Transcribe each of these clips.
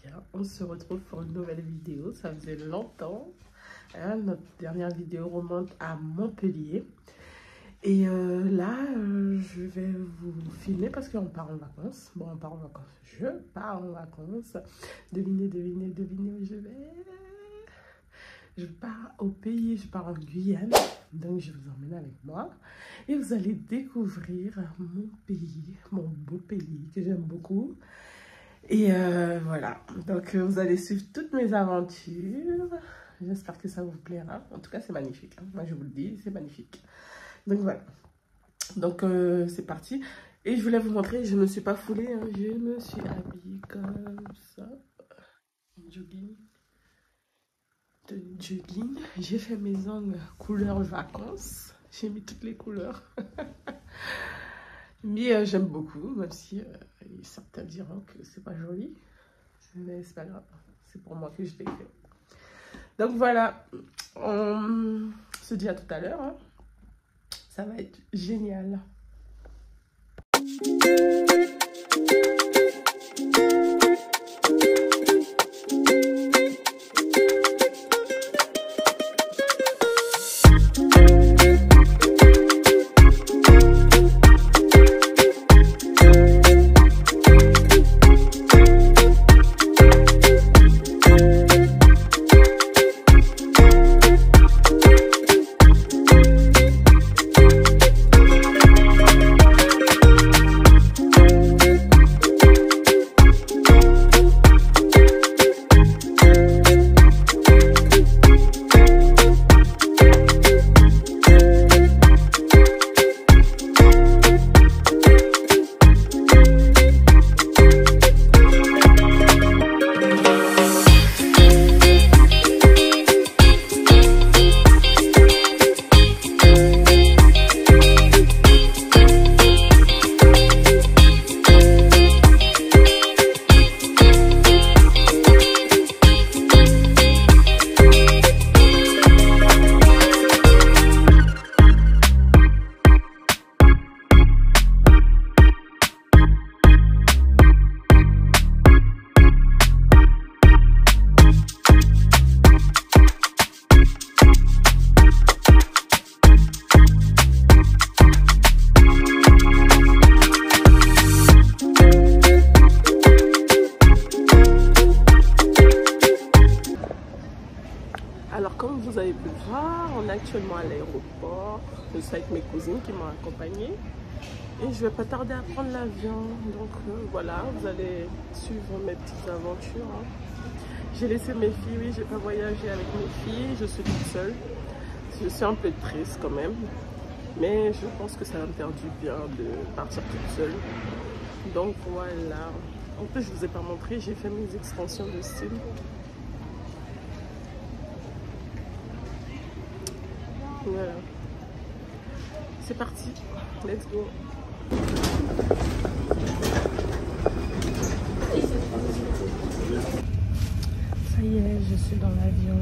bien, on se retrouve pour une nouvelle vidéo. Ça faisait longtemps, hein, notre dernière vidéo remonte à Montpellier. Et là, je vais vous filmer parce qu'on part en vacances. Bon, on part en vacances, je pars en vacances. Devinez où je vais. Je pars au pays, je pars en Guyane. Donc je vous emmène avec moi. Et vous allez découvrir mon pays, mon beau pays que j'aime beaucoup. Et voilà, donc vous allez suivre toutes mes aventures. J'espère que ça vous plaira. En tout cas, c'est magnifique, hein. Moi, je vous le dis, c'est magnifique. Donc voilà, donc c'est parti. Et je voulais vous montrer, je ne me suis pas foulée, hein. Je me suis habillée comme ça, jogging, de jogging. J'ai fait mes ongles couleur vacances, j'ai mis toutes les couleurs. Mais j'aime beaucoup, même si certains diront que c'est pas joli, mais c'est pas grave, c'est pour moi que je l'ai fait. Donc voilà, on se dit à tout à l'heure, hein. Ça va être génial. Alors comme vous avez pu le voir, on est actuellement à l'aéroport. Je suis avec mes cousines qui m'ont accompagnée. Et je vais pas tarder à prendre l'avion. Donc voilà, vous allez suivre mes petites aventures, hein. J'ai laissé mes filles, oui, j'ai pas voyagé avec mes filles. Je suis toute seule. Je suis un peu triste quand même. Mais je pense que ça va me faire du bien de partir toute seule. Donc voilà. En plus, je vous ai pas montré, j'ai fait mes extensions de cils. Voilà, c'est parti, let's go. Ça y est, je suis dans l'avion.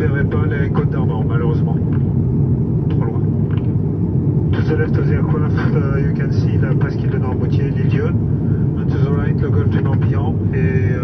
verrez pas les Côtes d'Armor, malheureusement. Trop loin. left of the aircraft, you can see la presqu'île de Noirmoutier, l'île Dieu. And to the right, le golfe du Morbihan. Et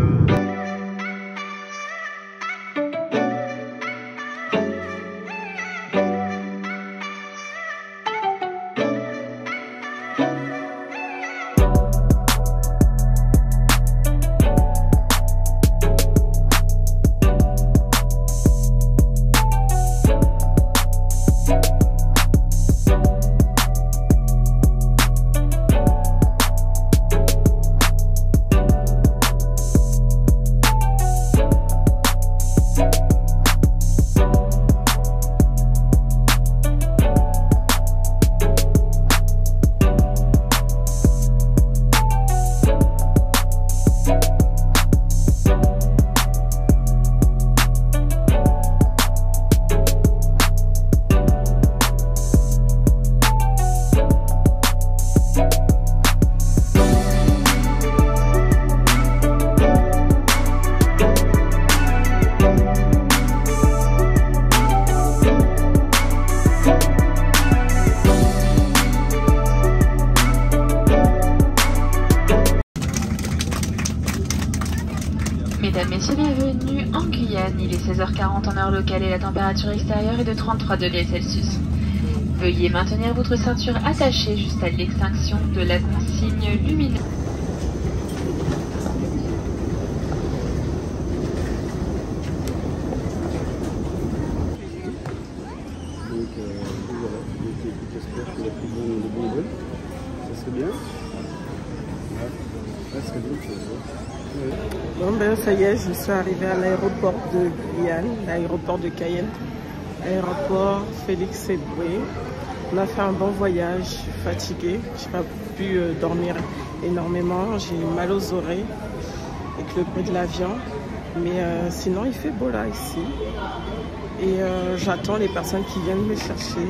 Mesdames, Messieurs, bienvenue en Guyane. Il est 16h40 en heure locale et la température extérieure est de 33 degrés Celsius. Veuillez maintenir votre ceinture attachée jusqu'à l'extinction de la consigne lumineuse. Donc voilà, j'espère qu'il a pris de bons vols. Ça serait bien. Ouais, ça serait bien que Bon ben ça y est, je suis arrivée à l'aéroport de Guyane, l'aéroport de Cayenne, aéroport Félix Éboué. On a fait un bon voyage, je suis fatiguée, je n'ai pas pu dormir énormément, j'ai mal aux oreilles avec le bruit de l'avion. Mais sinon il fait beau là ici et j'attends les personnes qui viennent me chercher.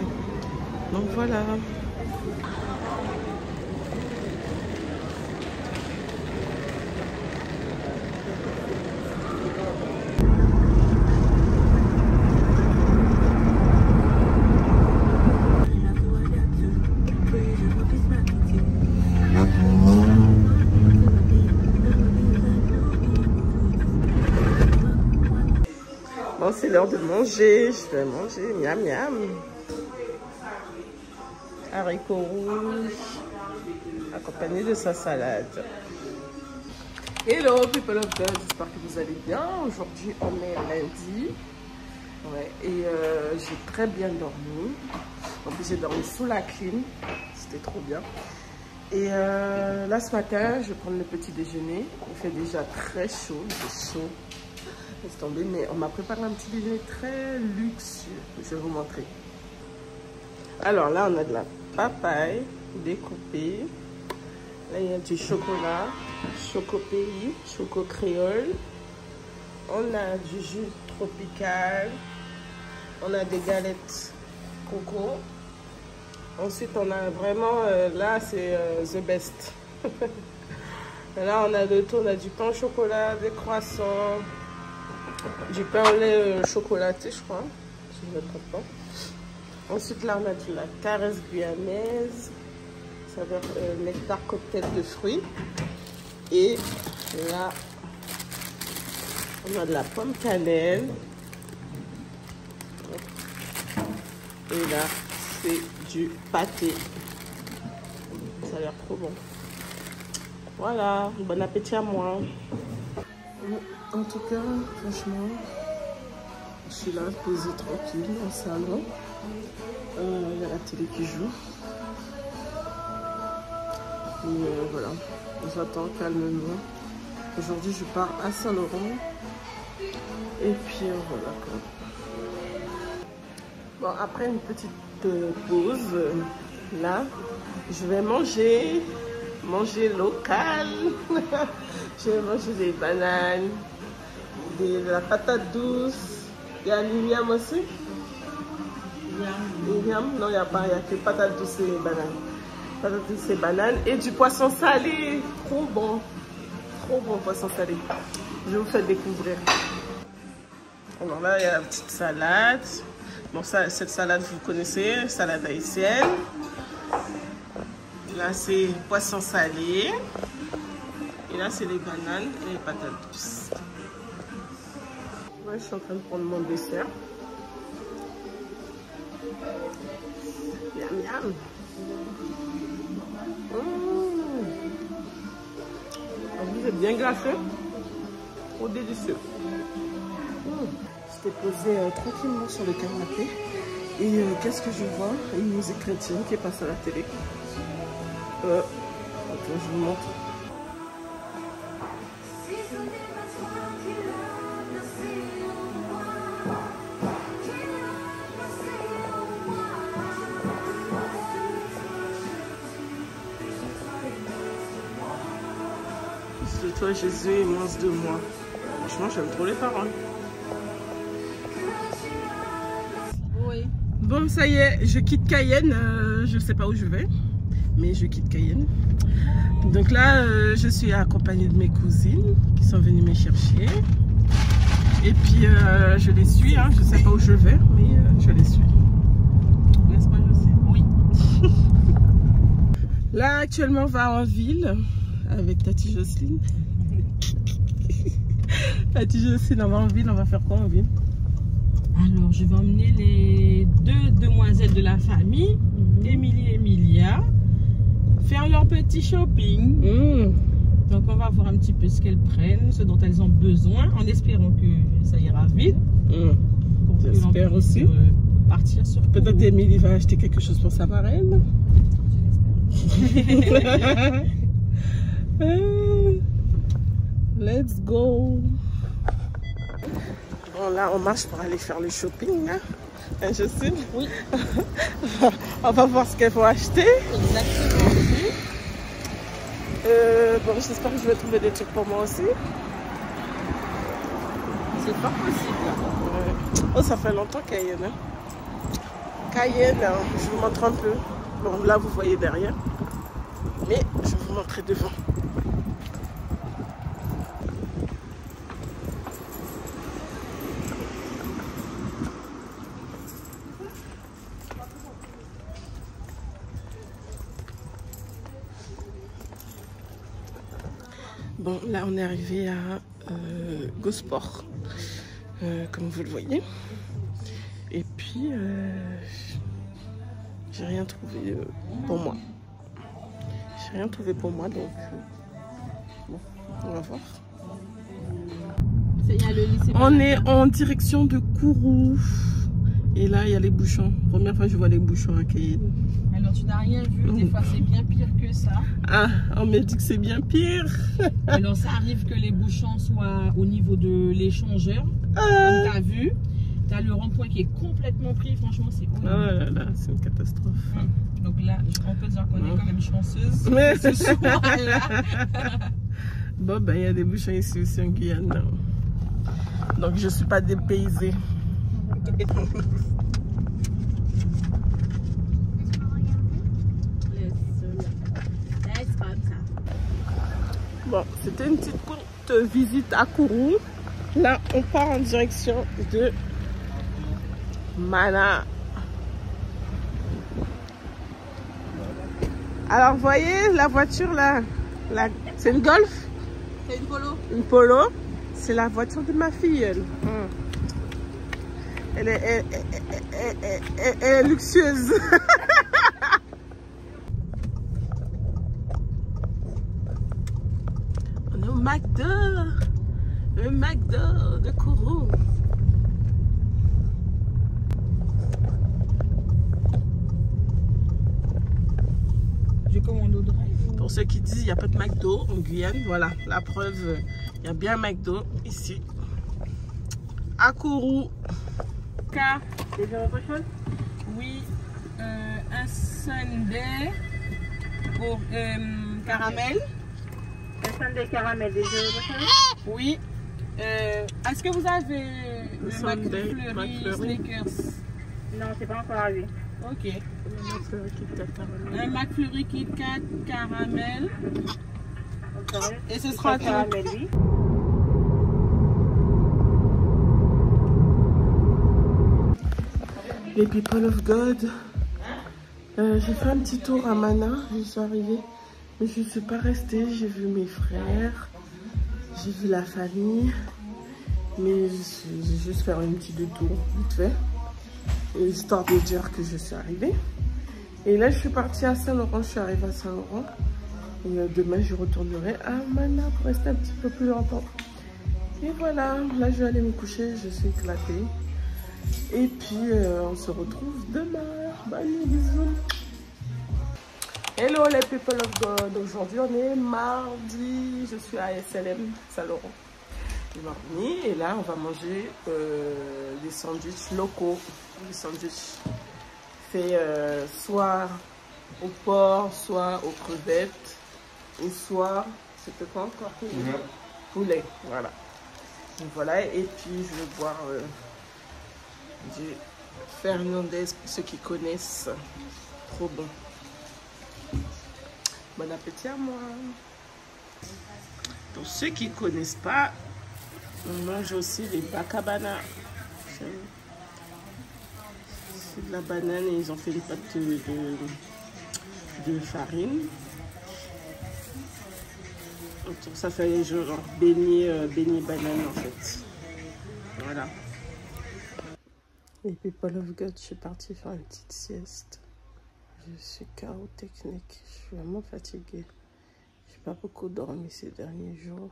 Donc voilà. Bon, c'est l'heure de manger. Je vais manger. Miam, miam. Haricots rouges, accompagné de sa salade. Hello, people of God. J'espère que vous allez bien. Aujourd'hui, on est lundi. Ouais, et j'ai très bien dormi. En plus, j'ai dormi sous la clim. C'était trop bien. Et là, ce matin, je vais prendre le petit déjeuner. Il fait déjà très chaud. C'est chaud. Laisse tomber, mais on m'a préparé un petit déjeuner très luxueux. Je vais vous montrer. Alors là, on a de la papaye découpée. Là, il y a du chocolat, choco pays, choco créole. On a du jus tropical. On a des galettes coco. Ensuite, on a vraiment, là, c'est the best. Là, on a le tout, on a du pain au chocolat, des croissants. Du pain au lait chocolaté, je crois, si je ne me trompe pas. Ensuite, là, on a de la caresse guyanaise, ça veut dire nectar cocktail de fruits. Et là, on a de la pomme cannelle. Et là, c'est du pâté. Ça a l'air trop bon. Voilà, bon appétit à moi. En tout cas, franchement, je suis là, posée tranquille, au salon. Il y a la télé qui joue. Et voilà, j'attends calmement. Aujourd'hui, je pars à Saint-Laurent. Et puis voilà. Bon, après une petite pause, là, je vais manger local. Je vais manger des bananes, de la patate douce. Il y a l'igname aussi. L'igname, non, il n'y a pas, il n'y a que patate douce et bananes. Patate douce et bananes et du poisson salé. Trop bon poisson salé. Je vais vous faire découvrir. Alors là, il y a la petite salade. Bon, ça, cette salade, vous connaissez, salade haïtienne. Là, c'est poisson salé. Et là, c'est les bananes et les patates douces. Ouais, je suis en train de prendre mon dessert. Miam, miam. Vous êtes bien glacé. Trop délicieux. J'étais posée tranquillement sur le canapé. Et qu'est-ce que je vois? Une musique chrétienne qui passe à la télé. Attends, je vous montre. Fils de toi, Jésus, et mince de moi. Franchement, j'aime trop les paroles. Oui. Bon, ça y est, je quitte Cayenne. Je sais pas où je vais, mais je quitte Cayenne. Donc là, je suis accompagnée de mes cousines qui sont venues me chercher. Et puis, je les suis. Hein. Je sais pas où je vais, mais je les suis. N'est-ce pas, Josie? Oui. Là, actuellement, on va en ville avec Tati Jocelyne. Tati Jocelyne, on va en ville. On va faire quoi en ville? Alors, je vais emmener les deux demoiselles de la famille, Émilie et Emilia, faire leur petit shopping. Donc, on va voir un petit peu ce qu'elles prennent, ce dont elles ont besoin, en espérant que ça ira vite. J'espère aussi. Partir sur Peut-être Émilie va acheter quelque chose pour sa marraine. Let's go. Bon, là, on marche pour aller faire le shopping. Hein? Je sais. Oui. On va voir ce qu'elles vont acheter. Exactement. Bon, j'espère que je vais trouver des trucs pour moi aussi. C'est pas possible. Oh, ça fait longtemps Cayenne. Hein? Cayenne, hein, je vous montre un peu. Bon, là, vous voyez derrière. Mais je vais vous montrer devant. Bon, là, on est arrivé à Gosport, comme vous le voyez. Et puis, j'ai rien trouvé pour moi. J'ai rien trouvé pour moi, donc bon, on va voir. Il y a le lycée. On est en direction de Kourou. Et là, il y a les bouchons. Première fois que je vois les bouchons à Cayenne. Alors, tu n'as rien vu. Des fois, c'est bien pire que ça. Ah, on m'a dit que c'est bien pire. Alors, ça arrive que les bouchons soient au niveau de l'échangeur. Comme tu as vu. Tu as le rond-point qui est complètement pris. Franchement, c'est horrible. Oh là là, c'est une catastrophe. Donc là, on peut dire qu'on est quand même chanceuse. Mais ce soir-là. Bon, ben, il y a des bouchons ici aussi en Guyane. Donc, je ne suis pas dépaysée. Bon, c'était une petite courte visite à Kourou. Là, on part en direction de Mana. Alors, vous voyez la voiture là, c'est une Golf? C'est une Polo. Une Polo. C'est la voiture de ma filleule. Elle est luxueuse. On est au McDo. Le McDo de Kourou. Je commande au drive. Pour ceux qui disent qu'il n'y a pas de McDo en Guyane, voilà, la preuve, il y a bien un McDo ici. À Kourou. Déjà autre chose? Oui, un sundae pour caramel. Un sundae caramel, déjà autre chose? Oui. Est-ce que vous avez le Sundae McFlurry Snickers? Non, c'est pas encore arrivé. Ok. Un McFlurry Kit Kat caramel. Et ce sera tout. Caramel, oui. Les people of God. J'ai fait un petit tour à Mana, je suis arrivée, mais je ne suis pas restée. J'ai vu mes frères, j'ai vu la famille, mais j'ai juste fait un petit détour vite fait, histoire de dire que je suis arrivée. Et là, je suis partie à Saint-Laurent, je suis arrivée à Saint-Laurent. Et demain, je retournerai à Mana pour rester un petit peu plus longtemps. Et voilà, là, je vais aller me coucher, je suis éclatée. Et puis, on se retrouve demain. Bye, bisous. Hello les people of God. Aujourd'hui, on est mardi. Je suis à SLM Saint-Laurent. Et là, on va manger des sandwichs locaux. Des sandwichs faits soit au porc, soit aux crevettes, ou soit, c'était quoi encore? Poulet, voilà. Donc voilà, et puis je vais boire du Fernandez pour ceux qui connaissent. Trop bon. Bon appétit à moi. Pour ceux qui ne connaissent pas, on mange aussi les bacabana. C'est de la banane et ils ont fait une pâte de farine. Ça fait genre béni banane en fait. Voilà. Et people of God, je suis partie faire une petite sieste. Je suis KO technique. Je suis vraiment fatiguée. J'ai pas beaucoup dormi ces derniers jours.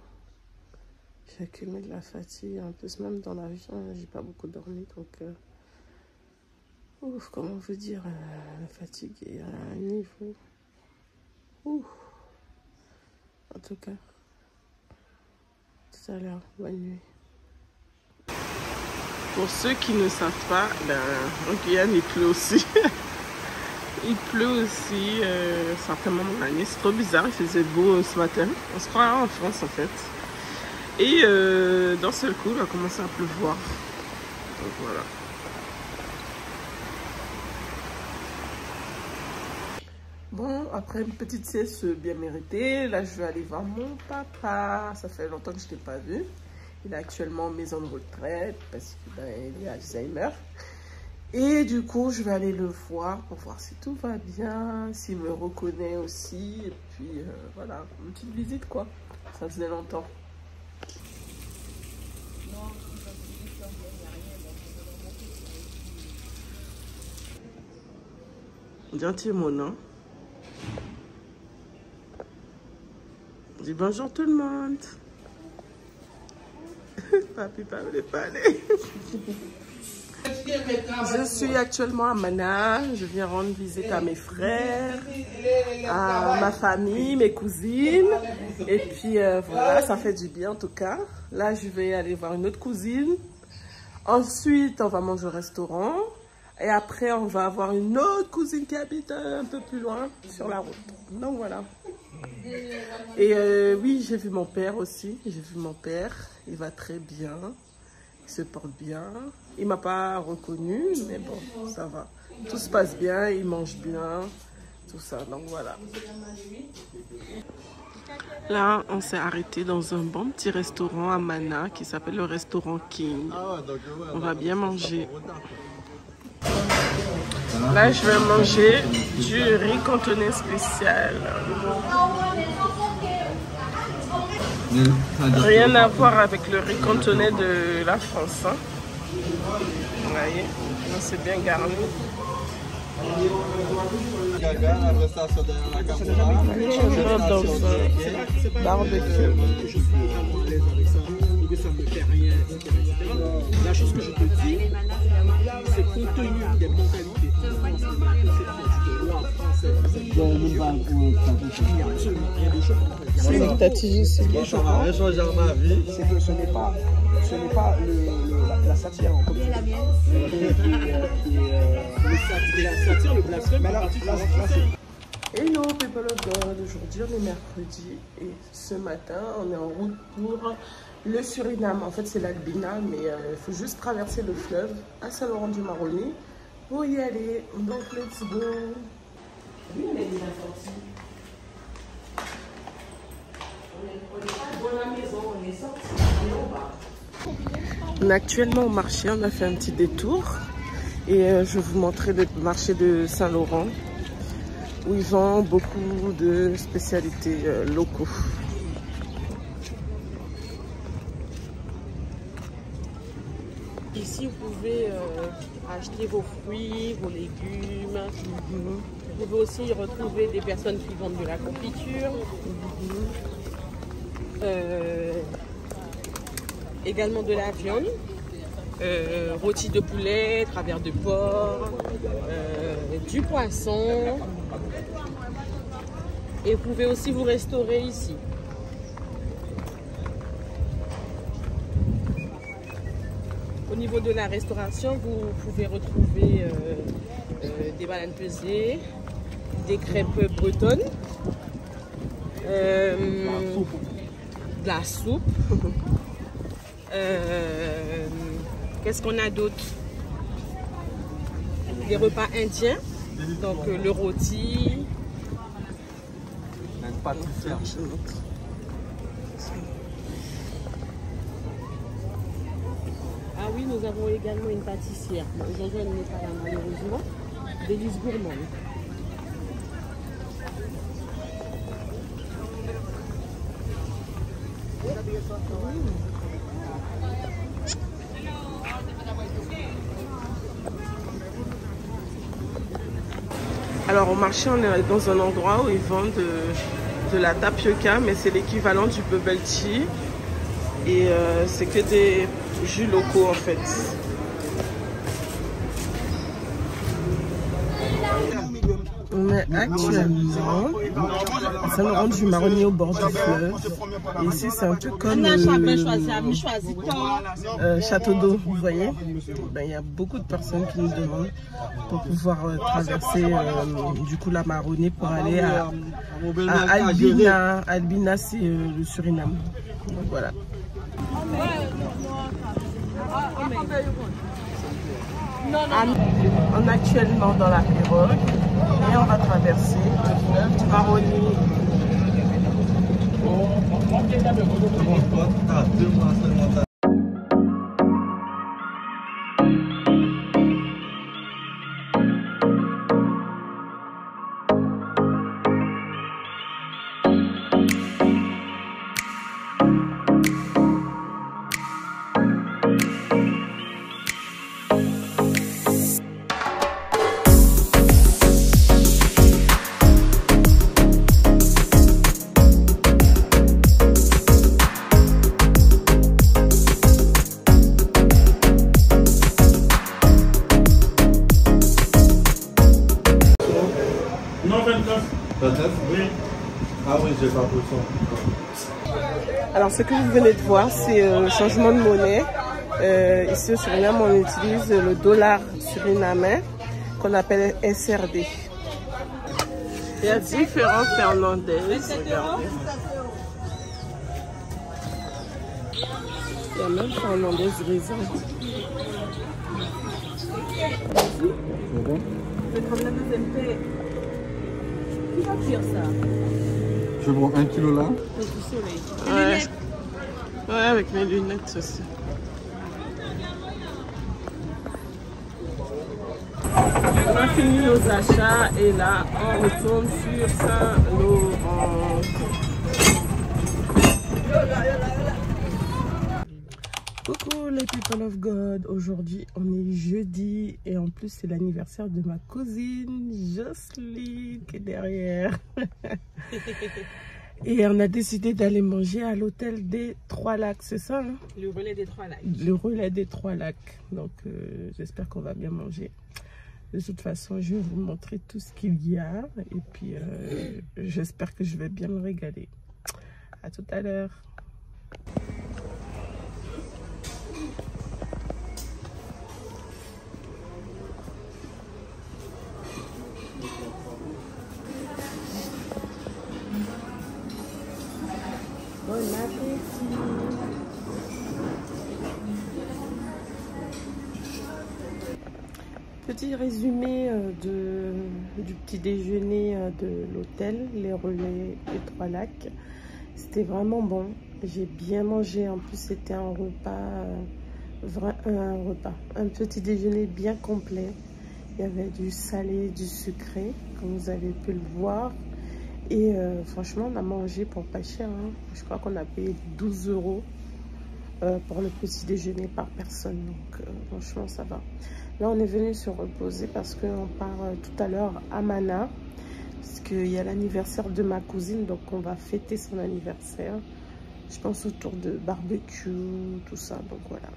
J'ai accumulé de la fatigue. En plus, même dans l'avion, j'ai pas beaucoup dormi. Donc, ouf, comment vous dire, la fatigue est à un niveau. Ouf. En tout cas, tout à l'heure, bonne nuit. Pour ceux qui ne savent pas, en Guyane, il pleut aussi. Il pleut aussi, certainement dans l'année. C'est trop bizarre, il faisait beau ce matin. On se croit en France en fait. Et d'un seul coup, il a commencé à pleuvoir. Donc voilà. Bon, après une petite sieste bien méritée, là je vais aller voir mon papa. Ça fait longtemps que je ne l'ai pas vu. Il est actuellement en maison de retraite parce qu'il a Alzheimer. Et du coup, je vais aller le voir pour voir si tout va bien, s'il me reconnaît aussi. Et puis voilà, une petite visite quoi. Ça faisait longtemps. Gentil mon nom. Dis bonjour tout le monde. Papi parle parler. Je suis actuellement à Mana. Je viens rendre visite à mes frères, à ma famille, mes cousines. Et puis voilà, ça fait du bien en tout cas. Là, je vais aller voir une autre cousine. Ensuite, on va manger au restaurant. Et après, on va avoir une autre cousine qui habite un peu plus loin sur la route. Donc voilà. Et oui, j'ai vu mon père aussi. J'ai vu mon père. Il va très bien. Il se porte bien. Il ne m'a pas reconnu, mais bon, ça va. Tout se passe bien, il mange bien, tout ça. Donc voilà. Là, on s'est arrêté dans un bon petit restaurant à Mana qui s'appelle le restaurant King. On va bien manger. Là, je vais manger du riz cantonais spécial. Rien à voir avec le riz cantonais de la France. Hein. Vous voyez, c'est bien garni. Je rentre dans un barbecue. Je suis totalement à l'aise avec ça, que ça ne me fait rien, etc. La chose que je te dis, c'est compte tenu des mentalités en France, de la conception du droit français, il n'y a absolument rien de choquant. C'est ta tige, c'est bien choquant. C'est que ce n'est pas la satire en commun. La satire, le blasphème, mais là, hello people of God, aujourd'hui on est mercredi et ce matin on est en route pour le Suriname. En fait c'est l'Albina, mais il faut juste traverser le fleuve à Saint-Laurent-du-Maroni pour y aller. Donc let's go. Oui, elle est déjà sortie. On est pas dans la maison, on est sorti et on va. On est actuellement au marché, on a fait un petit détour et je vais vous montrer le marché de Saint-Laurent. où ils vendent beaucoup de spécialités locaux. Ici, vous pouvez acheter vos fruits, vos légumes. Vous pouvez aussi y retrouver des personnes qui vendent de la confiture. Également de la viande, rôti de poulet, travers de porc, du poisson. Et vous pouvez aussi vous restaurer ici. Au niveau de la restauration, vous pouvez retrouver des bananes pesées, des crêpes bretonnes, de la soupe. Qu'est-ce qu'on a d'autre? Des repas indiens, donc le rôti. Ah oui, nous avons également une pâtissière. Bon, aujourd'hui, elle n'est pas là malheureusement. Délices gourmandes. Alors au marché, on est dans un endroit où ils vendent de la tapioca, mais c'est l'équivalent du bubble tea. Et c'est que des jus locaux en fait. On est actuellement à Saint-Laurent du Marronnier au bord du fleuve. Et ici c'est un peu comme Château d'eau, vous voyez. Ben, il y a beaucoup de personnes qui nous demandent pour pouvoir traverser du coup la Marronnier pour aller à Albina. Albina c'est le Suriname. Donc voilà. On est actuellement dans la pirogue et on va traverser le fleuve du Marronnier. Alors ce que vous venez de voir, c'est le changement de monnaie. Ici au Suriname, on utilise le dollar surinamais qu'on appelle SRD. Il y a différents Fernandaises. Regardez. Il y a même Fernandaise raisin. Qui va cuire ça? Je prends 1 kilo là. Ouais. Ouais, avec mes lunettes aussi. On a fini nos achats et là on retourne sur Saint-Laurent. Coucou les people of God, aujourd'hui on est jeudi et en plus c'est l'anniversaire de ma cousine Jocelyne qui est derrière. Et on a décidé d'aller manger à l'hôtel des Trois Lacs, c'est ça hein? Le relais des Trois Lacs. Le relais des Trois Lacs, donc j'espère qu'on va bien manger. De toute façon, je vais vous montrer tout ce qu'il y a et puis j'espère que je vais bien me régaler. À tout à l'heure. Bon appétit. Petit résumé du petit déjeuner de l'hôtel, les relais des Trois Lacs. C'était vraiment bon. J'ai bien mangé. En plus, c'était un petit déjeuner bien complet. Il y avait du salé, du sucré, comme vous avez pu le voir. Et franchement, on a mangé pour pas cher. Hein. Je crois qu'on a payé 12 € pour le petit déjeuner par personne. Donc franchement, ça va. Là, on est venu se reposer parce qu'on part tout à l'heure à Mana. Parce qu'il y a l'anniversaire de ma cousine. Donc, on va fêter son anniversaire. Je pense autour de barbecue, tout ça. Donc, voilà.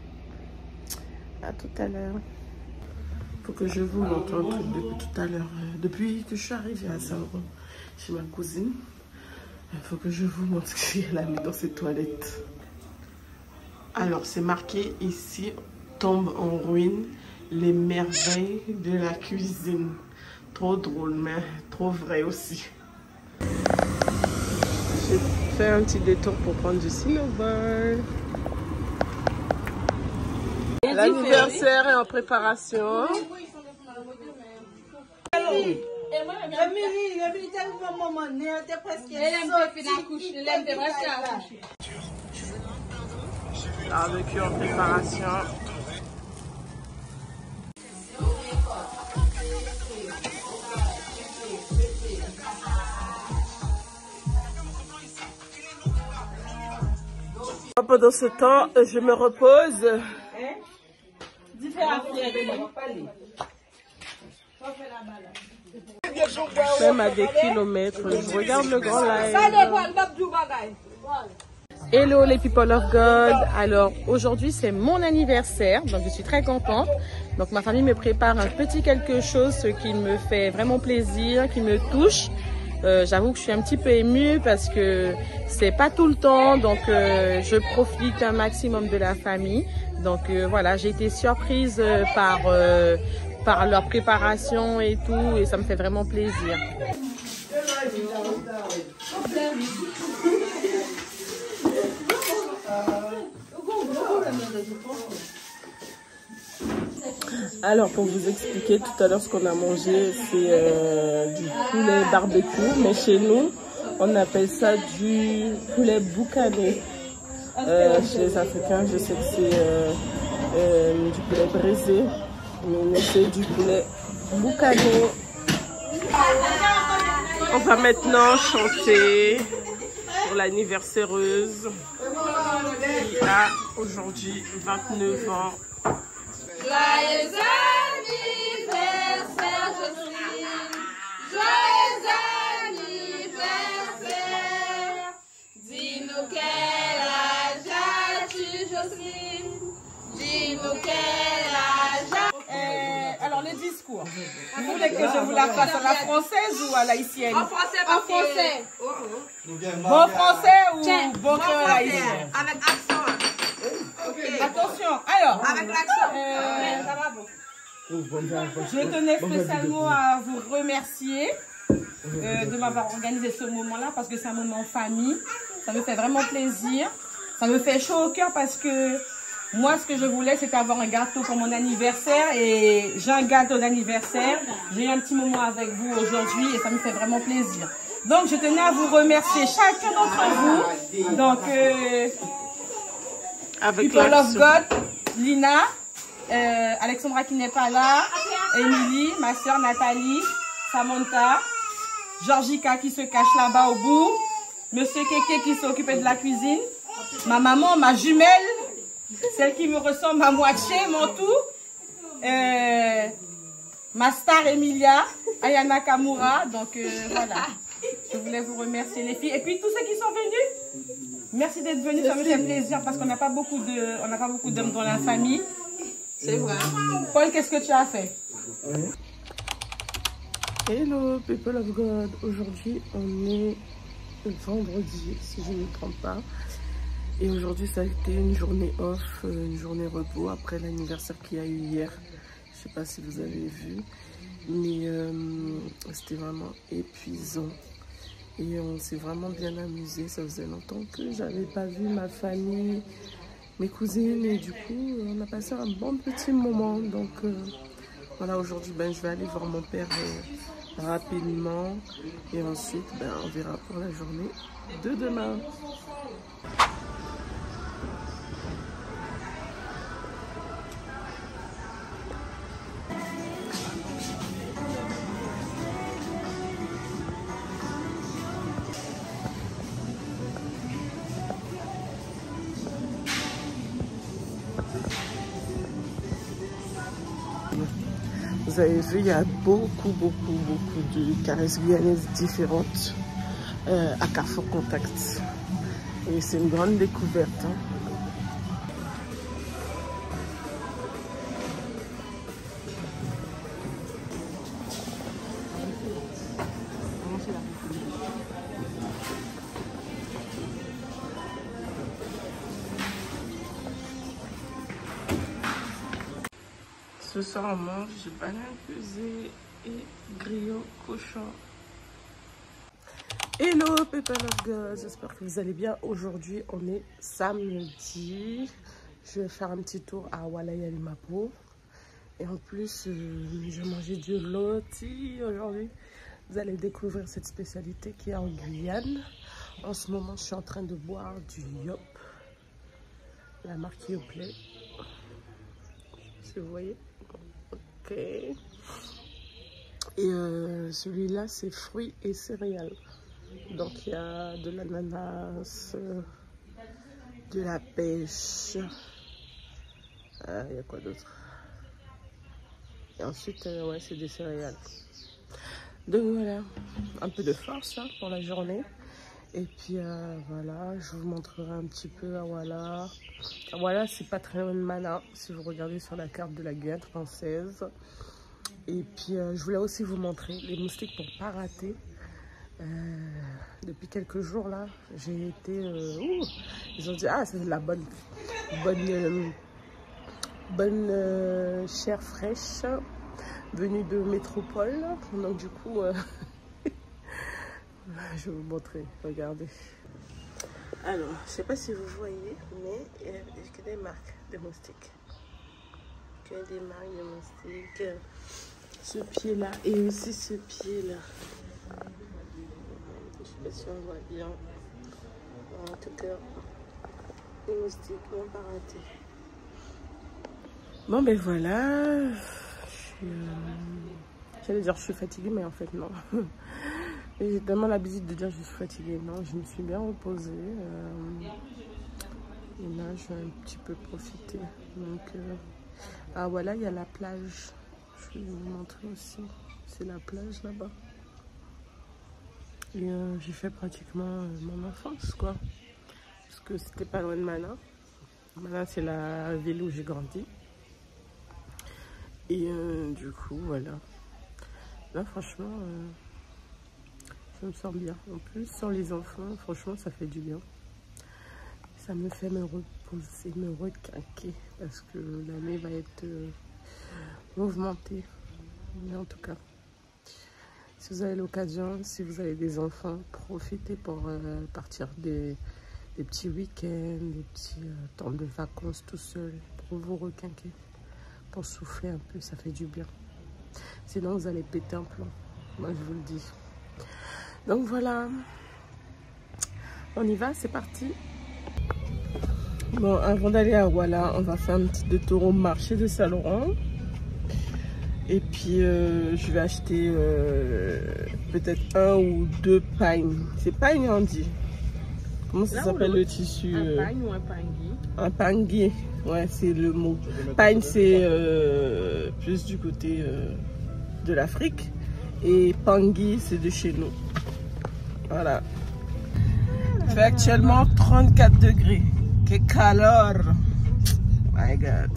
À tout à l'heure. Faut que je vous montre un truc depuis tout à l'heure. Depuis que je suis arrivée à Saint-Laurent chez ma cousine, il faut que je vous montre ce qu'elle a mis dans ses toilettes. Alors, c'est marqué ici, tombe en ruine, les merveilles de la cuisine. Trop drôle, mais trop vrai aussi. J'ai fait un petit détour pour prendre du Cinnabon. L'anniversaire est en préparation. Barbecue en préparation. Pendant ce temps, je me repose. Même à des kilomètres, je regarde le grand live. Hello les people of God. Alors aujourd'hui c'est mon anniversaire, donc je suis très contente. Donc ma famille me prépare un petit quelque chose, ce qui me fait vraiment plaisir, qui me touche. J'avoue que je suis un petit peu émue parce que c'est pas tout le temps, donc je profite un maximum de la famille. Donc voilà, j'ai été surprise par leur préparation et tout, et ça me fait vraiment plaisir. Alors pour vous expliquer, tout à l'heure ce qu'on a mangé c'est du poulet barbecue, mais chez nous on appelle ça du poulet boucané. Chez les Africains je sais que c'est du poulet braisé, mais nous c'est du poulet boucané. On va maintenant chanter pour l'anniversaireuse qui a aujourd'hui 29 ans. Joyeux anniversaire Jocelyne, joyeux anniversaire. Dis-nous quel âge as-tu Jocelyne, dis-nous quel âge as-tu. Alors le discours, vous voulez que je vous la fasse à la française ou à la haïtienne? En français, en français. Bon français ou bon haïtien? Avec accent. Okay. Attention, alors, avec l'accent. Je tenais spécialement à vous remercier de m'avoir organisé ce moment-là parce que c'est un moment en famille. Ça me fait vraiment plaisir. Ça me fait chaud au cœur parce que moi, ce que je voulais, c'était avoir un gâteau pour mon anniversaire et j'ai un gâteau d'anniversaire. J'ai eu un petit moment avec vous aujourd'hui et ça me fait vraiment plaisir. Donc, je tenais à vous remercier chacun d'entre vous. Donc, avec People of God, Lina, Alexandra qui n'est pas là, Émilie, ma soeur Nathalie, Samantha, Georgika qui se cache là-bas au bout, Monsieur Kéké qui s'occupait de la cuisine, ma maman, ma jumelle, celle qui me ressemble à moitié, mon tout, ma star Emilia, Ayana Kamura, donc voilà. Je voulais vous remercier les filles. Et puis tous ceux qui sont venus, merci d'être venus, ça me fait plaisir parce qu'on n'a pas beaucoup d'hommes dans la famille. C'est vrai. Paul, qu'est-ce que tu as fait? Hello people of God, aujourd'hui on est vendredi si je ne me trompe pas. Et aujourd'hui ça a été une journée off, une journée repos après l'anniversaire qu'il y a eu hier. Je sais pas si vous avez vu, mais c'était vraiment épuisant. Et on s'est vraiment bien amusé. Ça faisait longtemps que j'avais pas vu ma famille, mes cousines. Et du coup, on a passé un bon petit moment. Donc voilà, aujourd'hui, je vais aller voir mon père rapidement. Et ensuite, on verra pour la journée de demain. vous avez vu, il y a beaucoup de caresses guyanaises différentes à Carrefour Contact. Et c'est une grande découverte. Hein. Ce soir, on mange banane pesée et grillot cochon. Hello people of girls, j'espère que vous allez bien. Aujourd'hui, on est samedi. Je vais faire un petit tour à Walaya Limapo. Et en plus, j'ai mangé du loti aujourd'hui. Vous allez découvrir cette spécialité qui est en Guyane. En ce moment, je suis en train de boire du Yop. La marque Yoplait. Si vous voyez. Ok. Et celui-là, c'est fruits et céréales. Donc, il y a de l'ananas, de la pêche. Il y a quoi d'autre? Et ensuite, ouais, c'est des céréales. Donc, voilà. Un peu de force hein, pour la journée. Et puis, voilà, je vous montrerai un petit peu Awala. Awala, c'est pas très loin de Mana, si vous regardez sur la carte de la Guyane française. Et puis, je voulais aussi vous montrer les moustiques pour pas rater. Depuis quelques jours, là, j'ai été... ils ont dit, ah, c'est de la bonne chair fraîche, venue de métropole. Donc, du coup... je vais vous montrer, regardez. Alors, je sais pas si vous voyez, mais il y a que des marques de moustiques. Que des marques de moustiques. Ce pied-là et aussi ce pied-là. Je sais pas si on voit bien. En tout cas, les moustiques n'ont pas raté. Bon, ben voilà. J'allais dire je suis fatiguée, mais en fait, non. J'ai tellement l'habitude de dire que je suis fatiguée. Non, je me suis bien reposée. Et là, je vais un petit peu profiter. Donc, ah voilà, il y a la plage. Je vais vous montrer aussi. C'est la plage là-bas. Et j'ai fait pratiquement mon enfance, quoi. Parce que c'était pas loin de Mana. Mana, c'est la ville où j'ai grandi. Et du coup, voilà. Là, franchement... je me sens bien. En plus, sans les enfants, franchement, ça fait du bien. Ça me fait me reposer, me requinquer. Parce que l'année va être mouvementée. Mais en tout cas, si vous avez l'occasion, si vous avez des enfants, profitez pour partir des petits week-ends, des petits temps de vacances tout seul. Pour vous requinquer. Pour souffler un peu, ça fait du bien. Sinon, vous allez péter un plomb. Moi, je vous le dis. Donc voilà, on y va, c'est parti. Bon, avant d'aller à Awala, on va faire un petit détour au marché de Saint-Laurent. Et puis, je vais acheter peut-être 1 ou 2 pagnes. C'est pagne, on dit. Comment ça s'appelle le tissu? Un pagne ou un pangui? Un pangui, ouais, c'est le mot. Pagne, c'est plus du côté de l'Afrique. Et pangui, c'est de chez nous. Voilà. Il fait actuellement 34 degrés. Que calor! My God.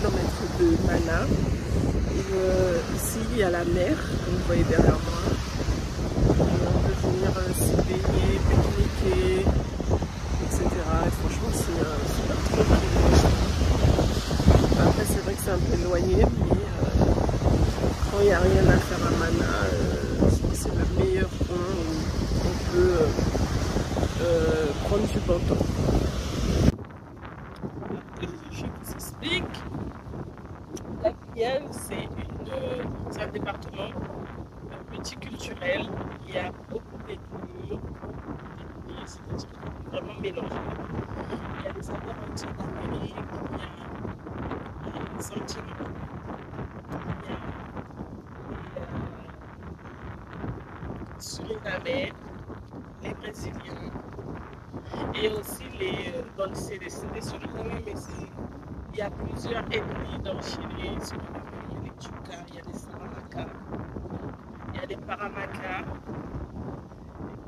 km de Mana. Et, ici, il y a la mer, comme vous voyez derrière moi. On peut venir s'y baigner, pique-niquer, etc. Et franchement, c'est pas trop privilégié. Après, c'est vrai que c'est un peu éloigné, mais quand il n'y a rien à faire à Mana, je pense que c'est le meilleur point où on peut prendre du bon temps. Je vous explique. La Guyane, c'est un département multiculturel. Il y a beaucoup d'ethnies, c'est-à-dire vraiment mélangé. Il y a des Amérindiens d'Amérique, il y a des Antilles, il y a les Surinamais, les Brésiliens et aussi donc c'est des Surinamais, mais il y a plusieurs ethnies dans Chili. Il y a les Tchuka, il y a les Saramaka, il y a les Paramaka,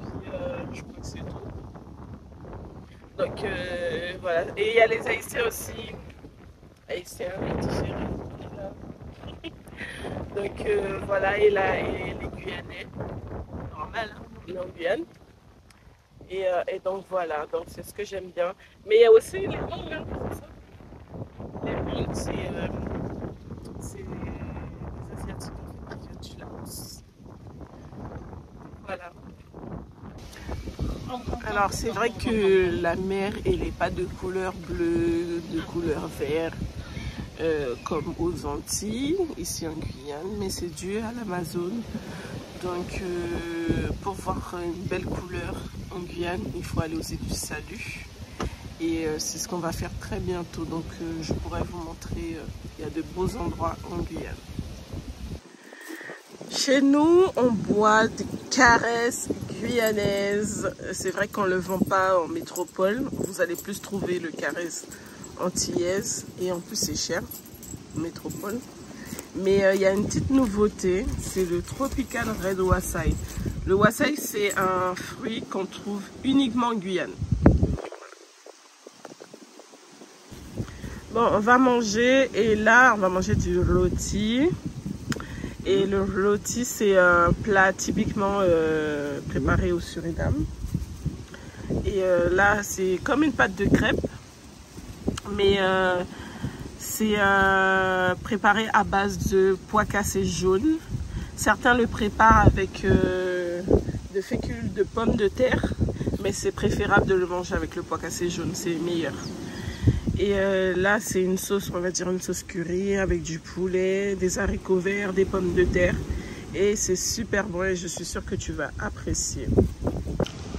et puis je crois que c'est tout. Donc voilà, et il y a les Haïtiens aussi, Haïtiens, différents. Donc voilà, et là, et les Guyanais, normal, hein, en Guyane. Et donc voilà, donc c'est ce que j'aime bien. Mais il y a aussi les Hmong, hein, c'est ça. Les Hmong, c'est les Asiatiques qui viennent du Laos. Voilà. Alors c'est vrai que la mer, elle n'est pas de couleur bleue, de couleur vert, comme aux Antilles, ici en Guyane, mais c'est dû à l'Amazone. Donc pour voir une belle couleur en Guyane, il faut aller aux îles du Salut. Et c'est ce qu'on va faire très bientôt. Donc je pourrais vous montrer, il y a de beaux endroits en Guyane. Chez nous, on boit des caresses guyanaises. C'est vrai qu'on ne le vend pas en métropole. Vous allez plus trouver le caresse antillaise. Et en plus, c'est cher en métropole. Mais il y a une petite nouveauté, c'est le Tropical Red Wassail. Le wassail, c'est un fruit qu'on trouve uniquement en Guyane. Bon, on va manger, et là, on va manger du rôti. Et le rôti, c'est un plat typiquement préparé au Suriname. Et là, c'est comme une pâte de crêpe, mais c'est préparé à base de pois cassés jaunes. Certains le préparent avec de fécule de pommes de terre, mais c'est préférable de le manger avec le pois cassé jaune, c'est meilleur. Et là, c'est une sauce, on va dire une sauce curry avec du poulet, des haricots verts, des pommes de terre. Et c'est super bon et je suis sûre que tu vas apprécier.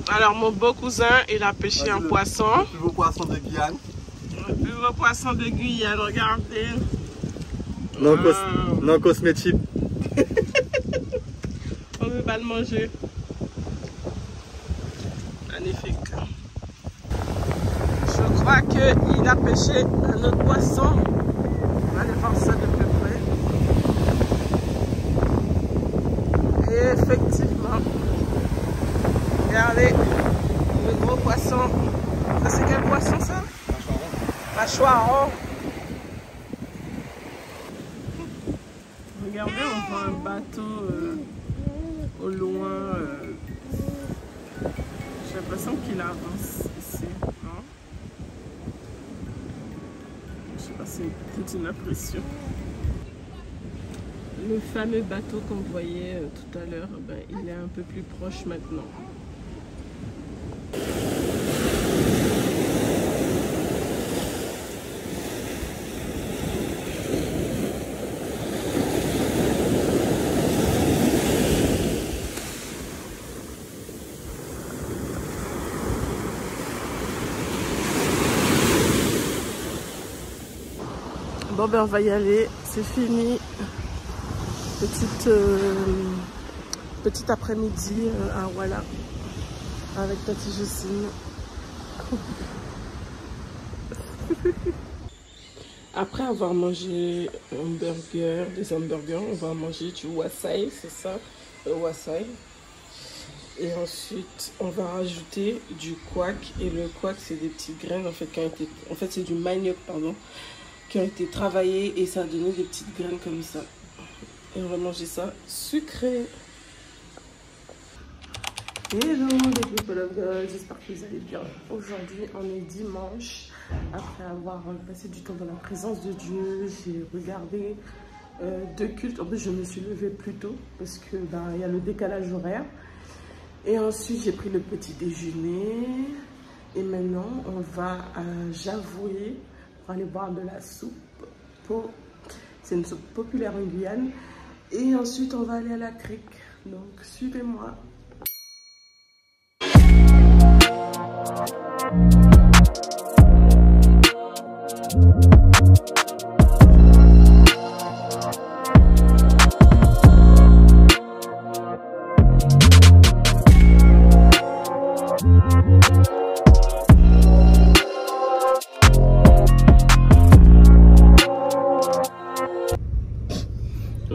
Alors, mon beau cousin, il a pêché un poisson. Le plus beau poisson de Guyane. Le plus beau poisson de Guyane, regardez. Non cosmétique. On ne veut pas le manger. Magnifique. Je crois qu'il a pêché un autre poisson. On va aller voir ça de plus près. Et effectivement, regardez le gros poisson. Ça, c'est quel poisson ça? Mâchoiron. Regardez, on voit un bateau au loin. J'ai l'impression qu'il avance ici. Non? Je sais pas, c'est toute une impression. Le fameux bateau qu'on voyait tout à l'heure, ben, il est un peu plus proche maintenant. Bon ben on va y aller, c'est fini. Petit après-midi à Ouala avec Tati Jocelyne. Après avoir mangé des hamburgers, on va manger du wassail, c'est ça, le wassail. Et ensuite, on va rajouter du couac. Et le couac, c'est des petites graines en fait, c'est du manioc, pardon, qui ont été travaillées et ça a donné des petites graines comme ça. Et on va manger ça sucré. Hello les people of God, j'espère que vous allez bien. Aujourd'hui on est dimanche. Après avoir passé du temps dans la présence de Dieu, j'ai regardé 2 cultes. En plus je me suis levée plus tôt parce que il y a le décalage horaire. Et ensuite j'ai pris le petit déjeuner. Et maintenant on va à Javoué pour aller boire de la soupe. C'est une soupe populaire en Guyane. Et ensuite on va aller à la crique. Donc suivez-moi.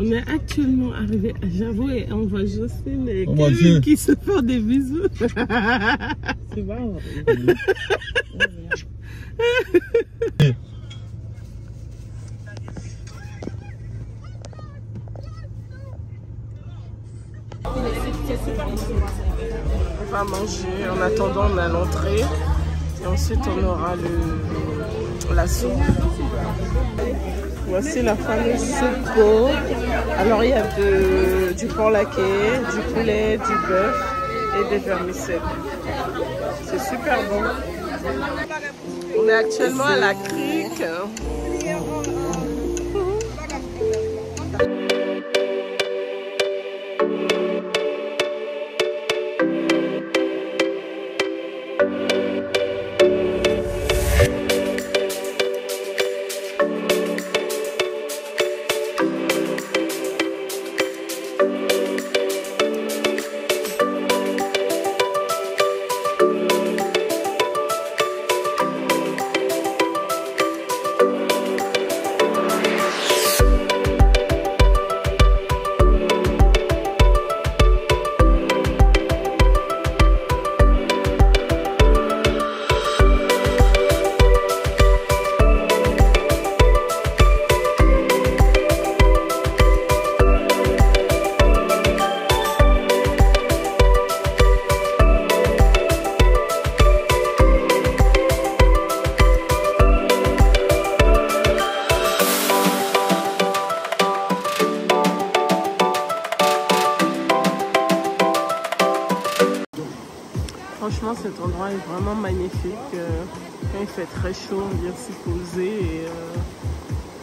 On est actuellement arrivé à Javoué et on voit Jocelyne et Kevin qui se font des bisous. C'est marrant. On va manger, en attendant on a l'entrée et ensuite on aura la soupe. Voici la fameuse soupe. Alors il y a du porc laqué, du poulet, du bœuf et des vermicelles. C'est super bon. On est actuellement à la crique. Franchement, cet endroit est vraiment magnifique. Quand il fait très chaud, on vient s'y poser et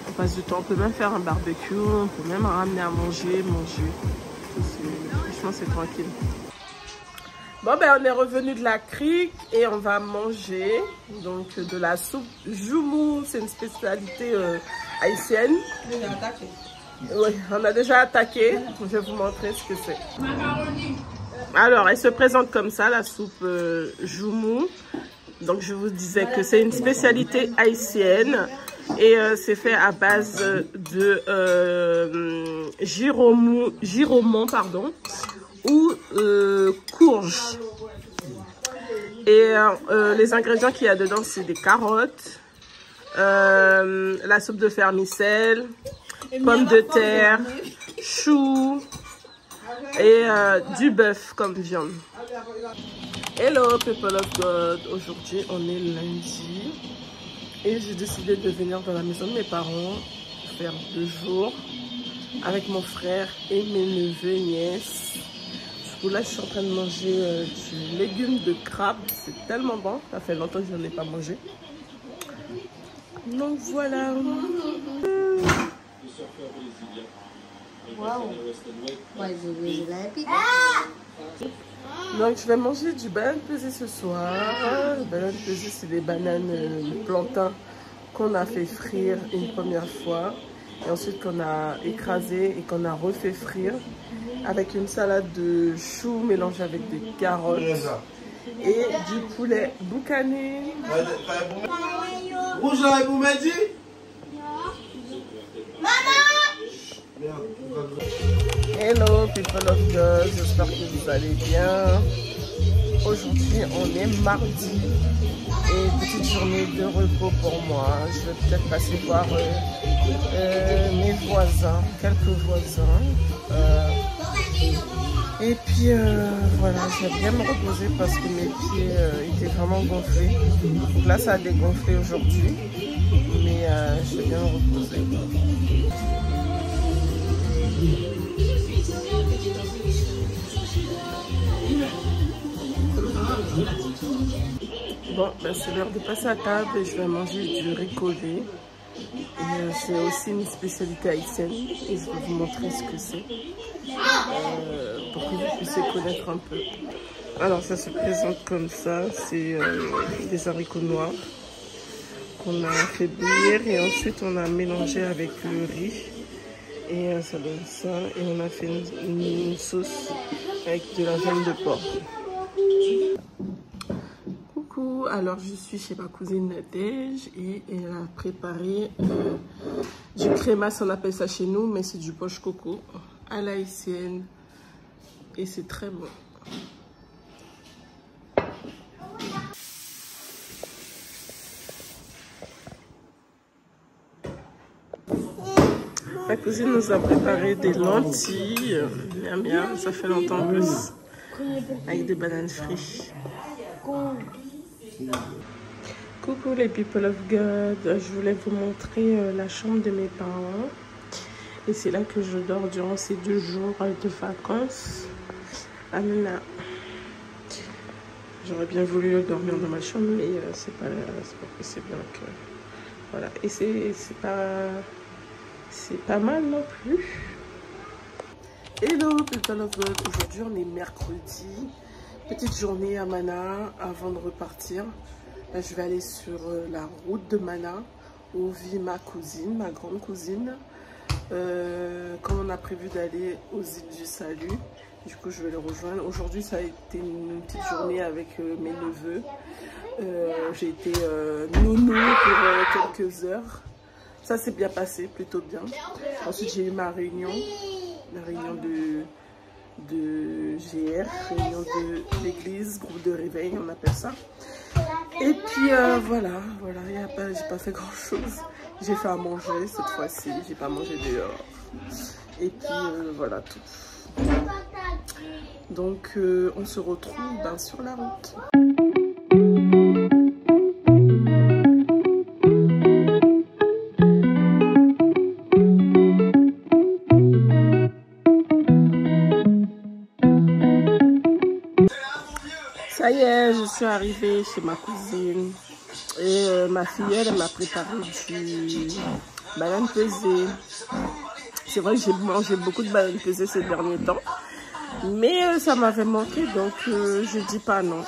on passe du temps. On peut même faire un barbecue, on peut même ramener à manger. Franchement, c'est tranquille. Bon, ben, on est revenu de la crique et on va manger donc de la soupe joumou. C'est une spécialité haïtienne. Oui, on a déjà attaqué. Je vais vous montrer ce que c'est. Alors, elle se présente comme ça, la soupe joumou. Donc, je vous disais que c'est une spécialité haïtienne. Et c'est fait à base de giromon, pardon, ou courge. Et les ingrédients qu'il y a dedans, c'est des carottes, la soupe de vermicelle, pommes de terre, choux et du bœuf comme viande. Hello people of God, aujourd'hui on est lundi et j'ai décidé de venir dans la maison de mes parents faire 2 jours avec mon frère et mes neveux et nièces. Du coup là je suis en train de manger du légume de crabe, c'est tellement bon, ça fait longtemps que je n'en ai pas mangé. Donc voilà. Wow. Donc je vais manger du banane pesée ce soir. Le banane pesée, c'est des bananes plantains qu'on a fait frire une première fois et ensuite qu'on a écrasé et qu'on a refait frire avec une salade de choux mélangée avec des carottes et du poulet boucané. Bonjour, vous m'avez dit? Hello people of God, j'espère que vous allez bien. aujourd'hui on est mardi et petite journée de repos pour moi. Je vais peut-être passer voir mes voisins, quelques voisins. Et puis voilà, je vais bien me reposer parce que mes pieds étaient vraiment gonflés. Donc là ça a dégonflé aujourd'hui, mais je vais bien me reposer. Bon, ben c'est l'heure de passer à table et je vais manger du riz collé. Et c'est aussi une spécialité haïtienne et je vais vous montrer ce que c'est pour que vous puissiez connaître un peu. Alors ça se présente comme ça, c'est des haricots noirs qu'on a fait bouillir et ensuite on a mélangé avec le riz et ça donne ça et on a fait une sauce avec de la viande de porc. Coucou, alors je suis chez ma cousine Nadège et elle a préparé du crémasse, on appelle ça chez nous, mais c'est du poche coco à la haïtienne et c'est très bon. Ma cousine nous a préparé des lentilles, miam miam, ça fait longtemps en plus, avec des bananes frites. Coucou les people of God, je voulais vous montrer la chambre de mes parents et c'est là que je dors durant ces 2 jours de vacances. Amina, j'aurais bien voulu dormir dans ma chambre mais c'est pas possible, donc voilà. Et c'est pas mal non plus. Hello people of God, aujourd'hui on est mercredi. Petite journée à Mana avant de repartir. Là, je vais aller sur la route de Mana où vit ma cousine, ma grande cousine. Comme on a prévu d'aller aux îles du Salut, du coup je vais les rejoindre. Aujourd'hui ça a été une petite journée avec mes neveux. J'ai été nounou pour quelques heures. Ça s'est bien passé, plutôt bien. Ensuite j'ai eu ma réunion, la réunion de GR, réunion de l'église, groupe de réveil, on appelle ça. Et puis voilà, j'ai pas fait grand chose. J'ai fait à manger cette fois-ci, j'ai pas mangé dehors. Et puis voilà tout. Donc on se retrouve sur la route. Ça y est, je suis arrivée chez ma cousine et ma fille, elle m'a préparé du banane pesée. C'est vrai que j'ai mangé beaucoup de bananes pesées ces derniers temps, mais ça m'avait manqué, donc je dis pas non.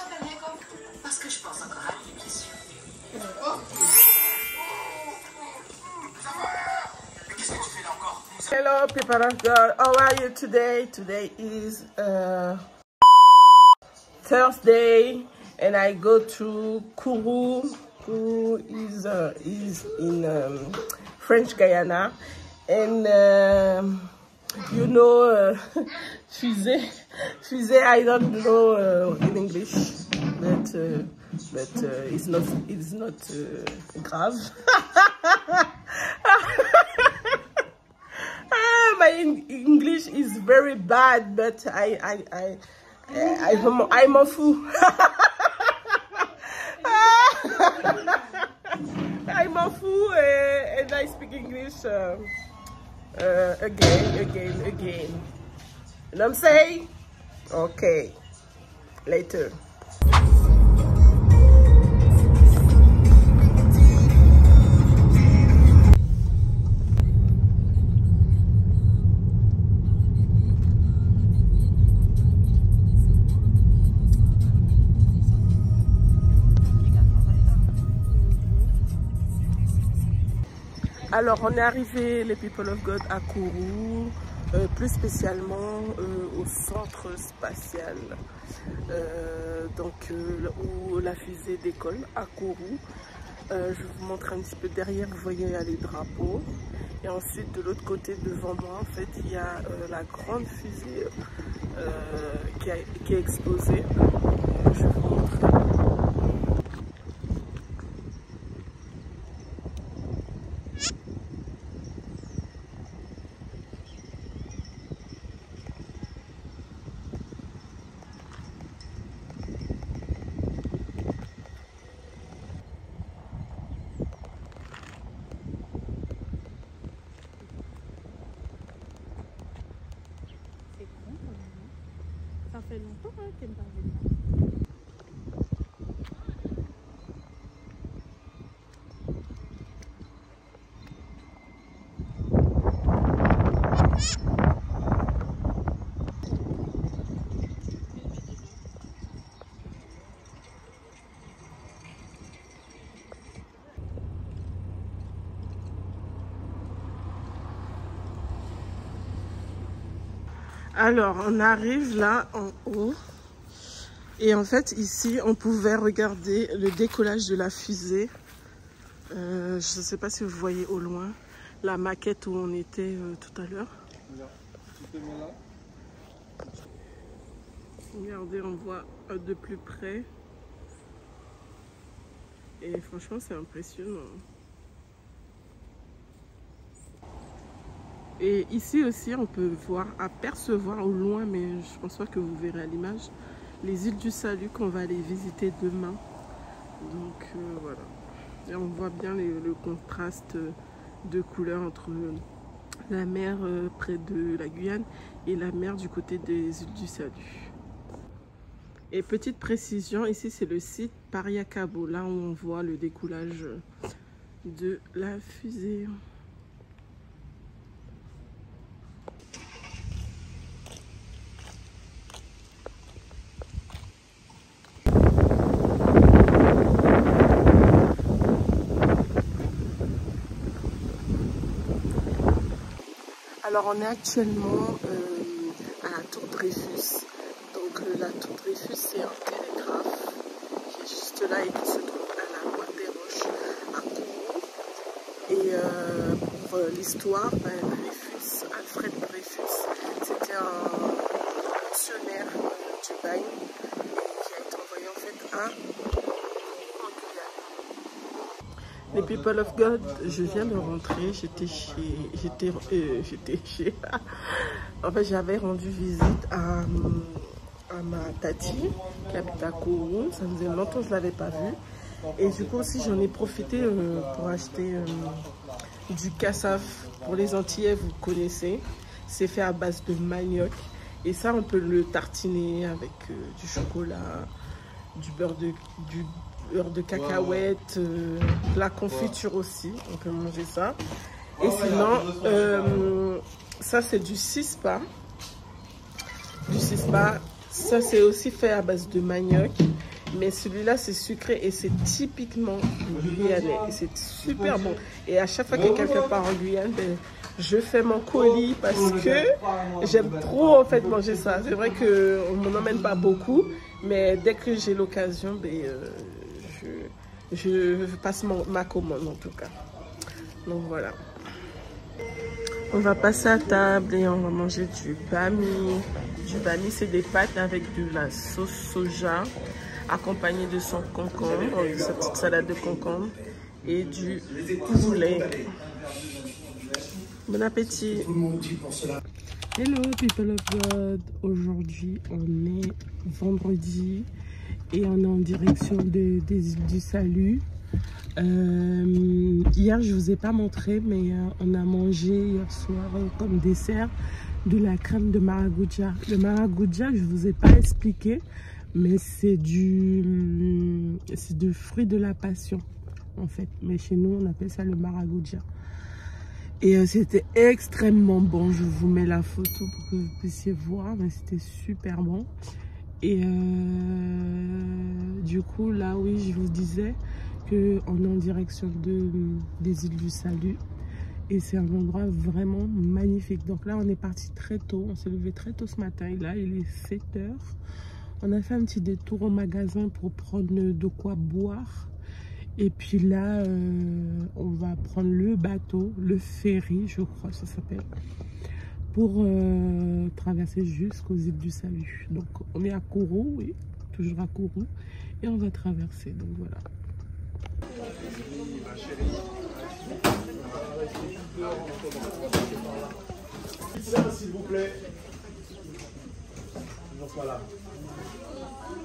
Hello people of God, how are you today? Today is Thursday and I go to Kourou. Kourou is in French Guyana, and you know fusée. I don't know in English, but it's not grave. My English is very bad, but I'm a fool. I'm a fool and I speak English again. You know what I'm saying? Okay, later. Alors on est arrivé, les people of God, à Kourou, plus spécialement au centre spatial, où la fusée décolle à Kourou. Je vais vous montrer un petit peu derrière, vous voyez il y a les drapeaux. Et ensuite de l'autre côté devant moi, en fait, il y a la grande fusée qui est exposée. Je vais vous montrer. Ça fait longtemps qu'elle pas venue. Alors, on arrive là en haut. Et en fait, ici, on pouvait regarder le décollage de la fusée. Je ne sais pas si vous voyez au loin la maquette où on était tout à l'heure. Regardez, on voit de plus près. Et franchement, c'est impressionnant. Et ici aussi, on peut voir, apercevoir au loin, mais je pense pas que vous verrez à l'image, les îles du Salut qu'on va aller visiter demain. Donc voilà. Et on voit bien le contraste de couleurs entre la mer près de la Guyane et la mer du côté des îles du Salut. Et petite précision, ici c'est le site Pariacabo, là où on voit le décollage de la fusée. Alors on est actuellement à la Tour Dreyfus. Donc la Tour Dreyfus c'est un télégraphe qui est juste là et qui se trouve à la Pointe des Roches à Kourou. Et pour l'histoire, Dreyfus, Alfred Dreyfus, c'était un fonctionnaire du bagne qui a été envoyé en fait à les People of God, je viens de rentrer, en fait j'avais rendu visite à ma tati qui habite à Kourou, ça faisait longtemps que je ne l'avais pas vue. Et du coup aussi j'en ai profité pour acheter du cassaf. Pour les Antillais, vous connaissez, c'est fait à base de manioc. Et ça on peut le tartiner avec du chocolat, du beurre de cacahuètes, de la confiture aussi, on peut manger ça. Et sinon, ça c'est du cispa. Du cispa, ça c'est aussi fait à base de manioc. Mais celui-là c'est sucré et c'est typiquement guyanais. Et c'est super bon. Et à chaque fois que quelqu'un part en Guyane, je fais mon colis parce que j'aime trop en fait manger ça. C'est vrai qu'on ne m'en emmène pas beaucoup, mais dès que j'ai l'occasion, je passe ma commande en tout cas. Donc voilà. On va passer à table et on va manger du bami. Du bami, c'est des pâtes avec de la sauce soja, accompagné de son concombre, de sa petite salade de concombre et du poulet. Bon appétit. Hello people of God. Aujourd'hui on est vendredi et on est en direction des îles du Salut. Hier je vous ai pas montré, mais on a mangé hier soir comme dessert de la crème de maracuja. Le maracuja, je vous ai pas expliqué, mais c'est de fruit de la passion en fait, mais chez nous on appelle ça le maracuja. Et c'était extrêmement bon. Je vous mets la photo pour que vous puissiez voir, mais c'était super bon. Et du coup là, oui, je vous disais qu'on est en direction des îles du Salut et c'est un endroit vraiment magnifique. Donc là on est parti très tôt, on s'est levé très tôt ce matin et là il est 7 h. On a fait un petit détour au magasin pour prendre de quoi boire. Et puis là, on va prendre le bateau, le ferry, je crois que ça s'appelle, pour traverser jusqu'aux îles du Salut. Donc on est à Kourou, oui, toujours à Kourou. Et on va traverser, donc voilà. S'il vous plaît. Donc voilà.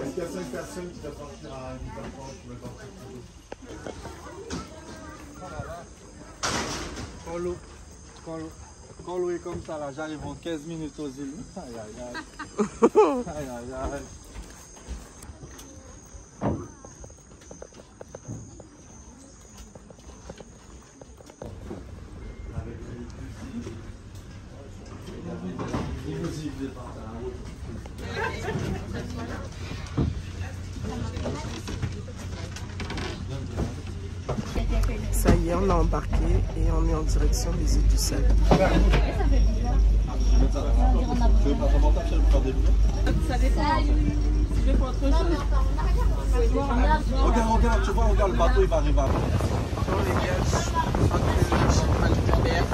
Est-ce qu'il y a 5 personnes qui doivent partir à 8h30 qui veulent partir plus tôt? Quand l'eau est comme ça, là, j'arrive en 15 minutes aux îles. Aïe, aïe, aïe. Aïe, aïe, aïe. Ça y est, on a embarqué et on est en direction des îles du Salut. Ça dépend. Si je fais autre chose. Regarde, tu vois, regarde, le bateau il va arriver. Bon les gars, je crois que je suis mal de mer.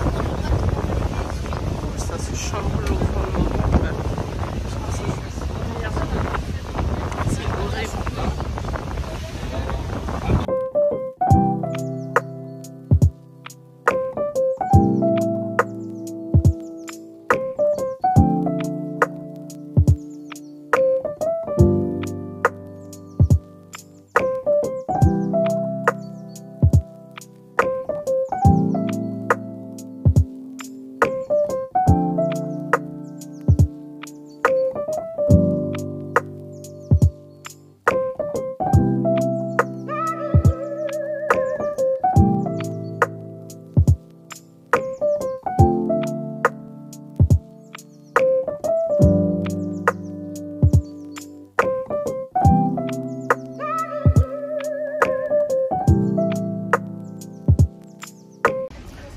Ça se chambre l'eau fond de mon bateau. C'est horrible.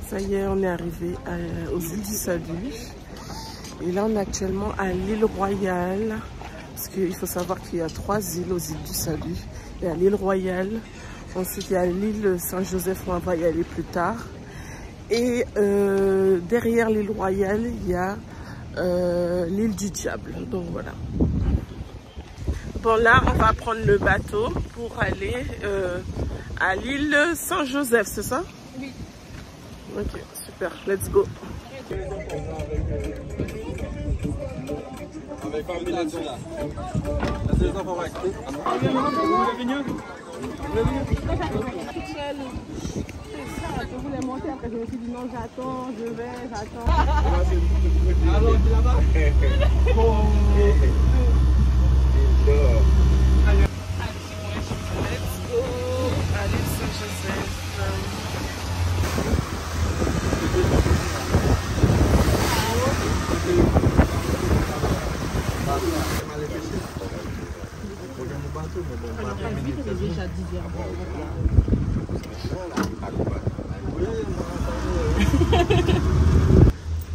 Ça y est, on est arrivé aux îles du Salut. Et là, on est actuellement à l'île Royale. Parce qu'il faut savoir qu'il y a 3 îles aux îles du Salut. Il y a l'île Royale. Ensuite, il y a l'île Saint-Joseph où on va y aller plus tard. Et derrière l'île Royale, il y a l'île du Diable. Donc voilà. Bon, là, on va prendre le bateau pour aller à l'île Saint-Joseph, c'est ça? Oui. Ok, super, let's go. Avec combinaison là. Les enfants vont acter. Je voulais monter, après je me suis dit non, j'attends, j'attends. Alors, là-bas. Let's go à l'île Saint-Joseph.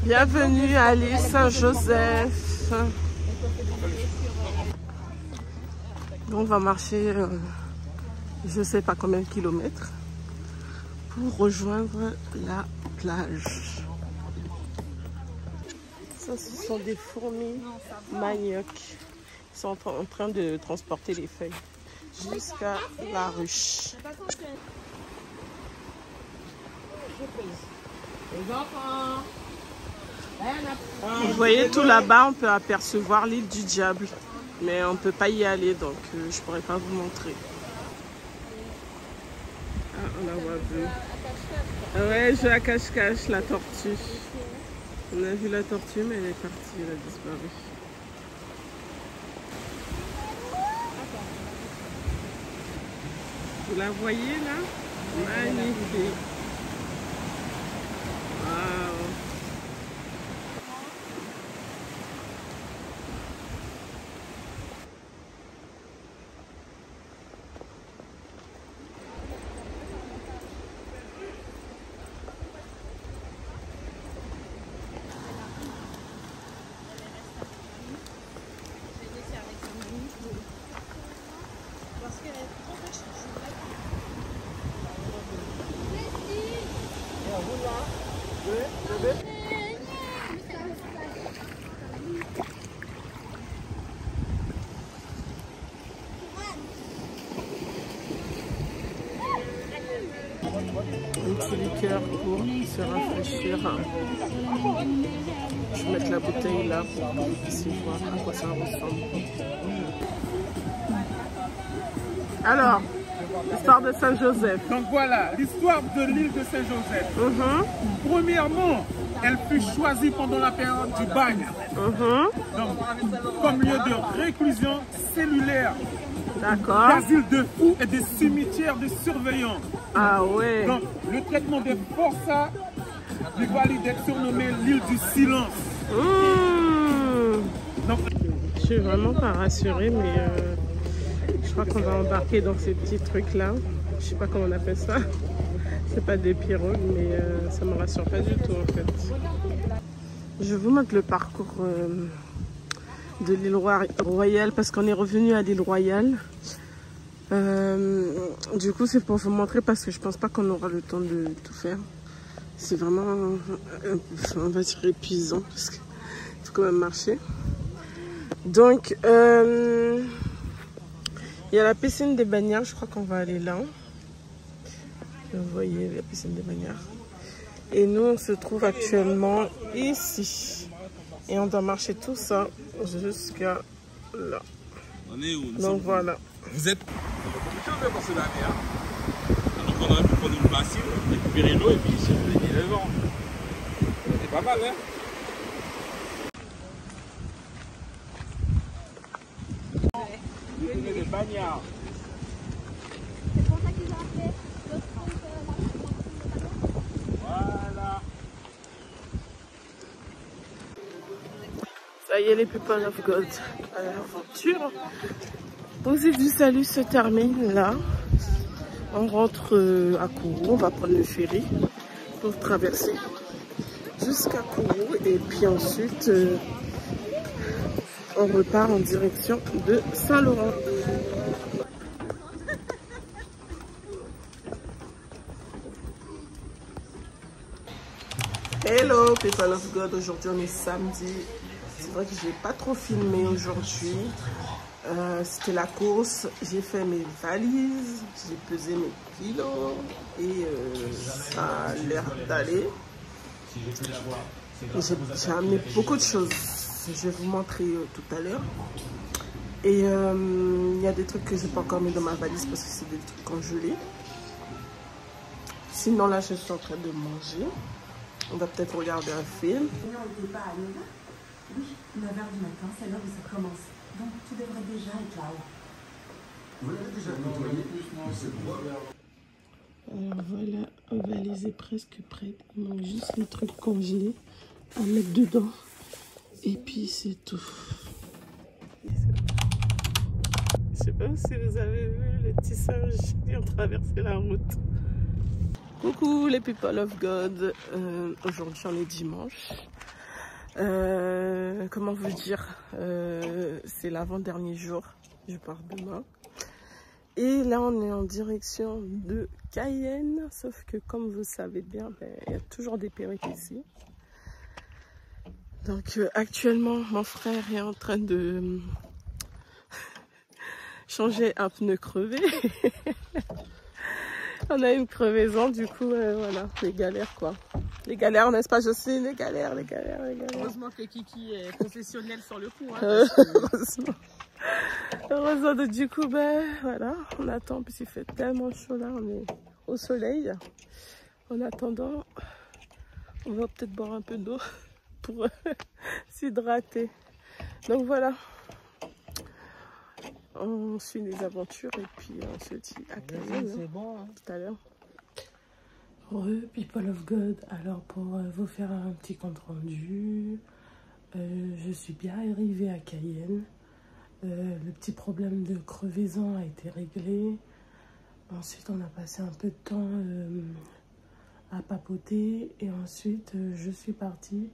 Bienvenue à l'île Saint-Joseph. On va marcher je sais pas combien de kilomètres pour rejoindre la plage. Ça, ce sont des fourmis manioc. Ils sont en train de transporter les feuilles jusqu'à la ruche. Vous voyez tout là-bas, on peut apercevoir l'île du Diable. Mais on ne peut pas y aller, donc je ne pourrais pas vous montrer. Ah, on la voit bleue. Ah ouais, je la cache-cache, la tortue. On a vu la tortue, mais elle est partie, elle a disparu. Vous la voyez là? Magnifique. Waouh. se rafraîchir. Je vais mettre la bouteille là pour que vous puissiez voir à quoi ça ressemble. Alors, l'histoire de Saint-Joseph. Donc voilà, l'histoire de l'île de Saint-Joseph. Premièrement, elle fut choisie pendant la période du bagne. Donc, comme lieu de réclusion cellulaire, d'asile de fous et de cimetière de surveillants. Ah ouais. Donc, le traitement des forçats lui valut d'être surnommé l'île du silence. Donc, je suis vraiment pas rassurée, mais je crois qu'on va embarquer dans ces petits trucs là. Je sais pas comment on appelle ça. C'est pas des pirogues, mais ça me rassure pas du tout en fait. Je vous montre le parcours de l'île Royale parce qu'on est revenu à l'île Royale. Du coup, c'est pour vous montrer parce que je pense pas qu'on aura le temps de tout faire. C'est vraiment, on va dire, épuisant parce qu'il faut quand même marcher. Donc, il y a la piscine des Bagnards, je crois qu'on va aller là. Vous voyez la piscine des Bagnards. Et nous, on se trouve actuellement ici. Et on doit marcher tout ça jusqu'à là. On est où? Donc voilà. Vous êtes plutôt bien passer la mer. Donc on aurait pu prendre une bassine, récupérer l'eau et puis surveiller le vent. C'est pas mal, hein? on est des Bagnards. C'est pour ça qu'ils ont fait Voilà. Ça y est, les people of God, l'aventure aux îles du Salut se termine là. On rentre à Kourou, on va prendre le ferry pour traverser jusqu'à Kourou et puis ensuite on repart en direction de Saint-Laurent. Hello people of God, aujourd'hui on est samedi. C'est vrai que j'ai pas trop filmé aujourd'hui. C'était la course, j'ai fait mes valises, j'ai pesé mes kilos et ça a l'air d'aller. J'ai amené beaucoup de choses, je vais vous montrer tout à l'heure. Et il y a des trucs que j'ai pas encore mis dans ma valise parce que c'est des trucs congelés. Sinon là je suis en train de manger. On va peut-être regarder un film. On n'était pas à 9h? Oui, 9h du matin, c'est l'heure où ça commence. Donc tu devrais déjà être là-haut. Vous l'avez déjà nettoyé? Non, c'est bon. Alors voilà, ma valise est presque prête. Il manque juste les trucs congelés à mettre dedans. Et puis c'est tout. Je sais pas si vous avez vu les petits singes qui ont traversé la route. Coucou les people of God, aujourd'hui on est dimanche. Comment vous dire, c'est l'avant-dernier jour, je pars demain. Et là on est en direction de Cayenne, sauf que comme vous savez bien, il y a toujours des péripéties. Donc actuellement mon frère est en train de changer un pneu crevé. On a une crevaison, du coup, voilà, les galères quoi. Les galères, n'est-ce pas Jocelyne? Les galères. Heureusement que Kiki est professionnelle sur le coup. Hein, heureusement. Heureusement, donc, du coup, ben voilà, on attend, puisqu'il fait tellement chaud là, on est au soleil. En attendant, on va peut-être boire un peu d'eau pour s'hydrater. Donc voilà. On suit les aventures et puis on se dit à Cayenne, c'est bon, hein. Tout à l'heure. People of God, alors pour vous faire un petit compte rendu, je suis bien arrivée à Cayenne. Le petit problème de crevaison a été réglé. Ensuite on a passé un peu de temps à papoter et ensuite je suis partie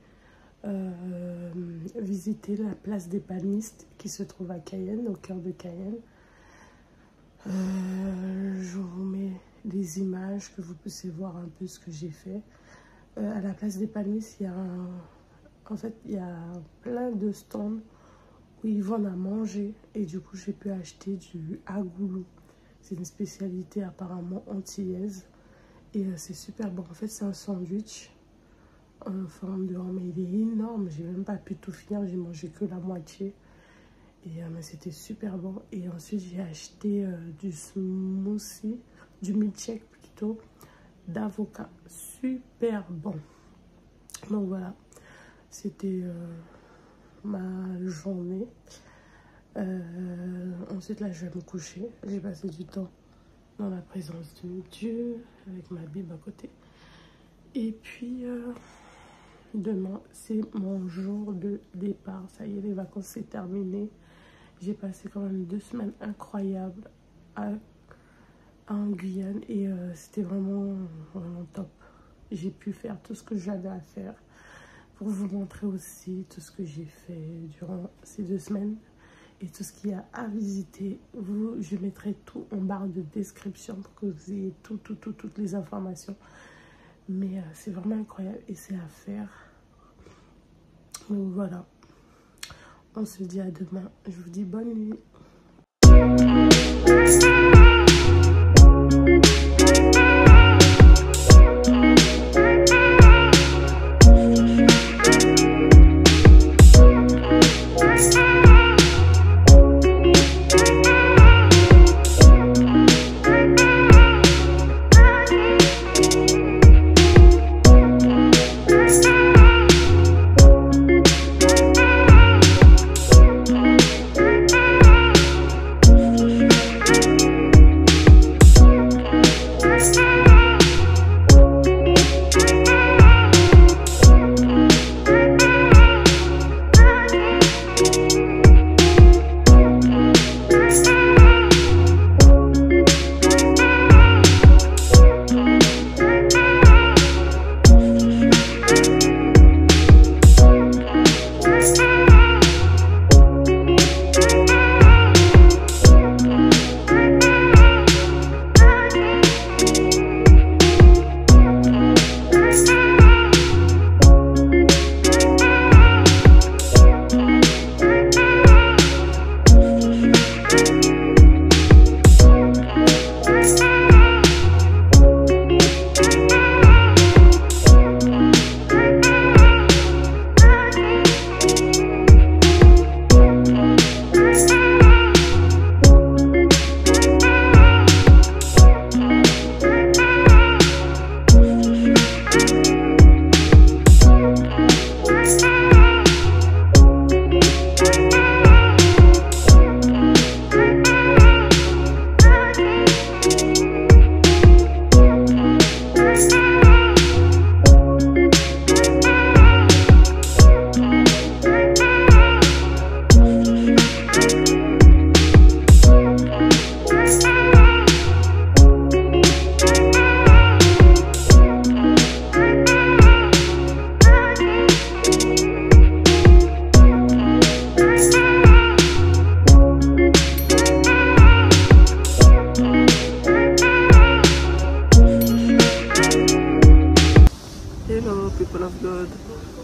visiter la place des Palmistes qui se trouve à Cayenne, au cœur de Cayenne. Je vous mets des images que vous puissiez voir un peu ce que j'ai fait. À la place des Palmistes, il y a plein de stands où ils vendent à manger et du coup j'ai pu acheter du agoulou. C'est une spécialité apparemment antillaise Et c'est super bon. En fait, c'est un sandwich en forme de rond, mais il est énorme. J'ai même pas pu tout finir. J'ai mangé que la moitié. Et mais c'était super bon. Et ensuite, j'ai acheté du smoothie, du milkshake plutôt, d'avocat. Super bon. Donc voilà, c'était ma journée. Ensuite, là, je vais me coucher. J'ai passé du temps dans la présence de Dieu, avec ma Bible à côté. Et puis, demain, c'est mon jour de départ. Ça y est, les vacances, c'est terminé. J'ai passé quand même 2 semaines incroyables en Guyane. Et c'était vraiment, vraiment top. J'ai pu faire tout ce que j'avais à faire. Pour vous montrer aussi tout ce que j'ai fait durant ces 2 semaines. Et tout ce qu'il y a à visiter, je mettrai tout en barre de description pour que vous ayez toutes les informations. Mais c'est vraiment incroyable et c'est à faire. Donc voilà, on se dit à demain. Je vous dis bonne nuit.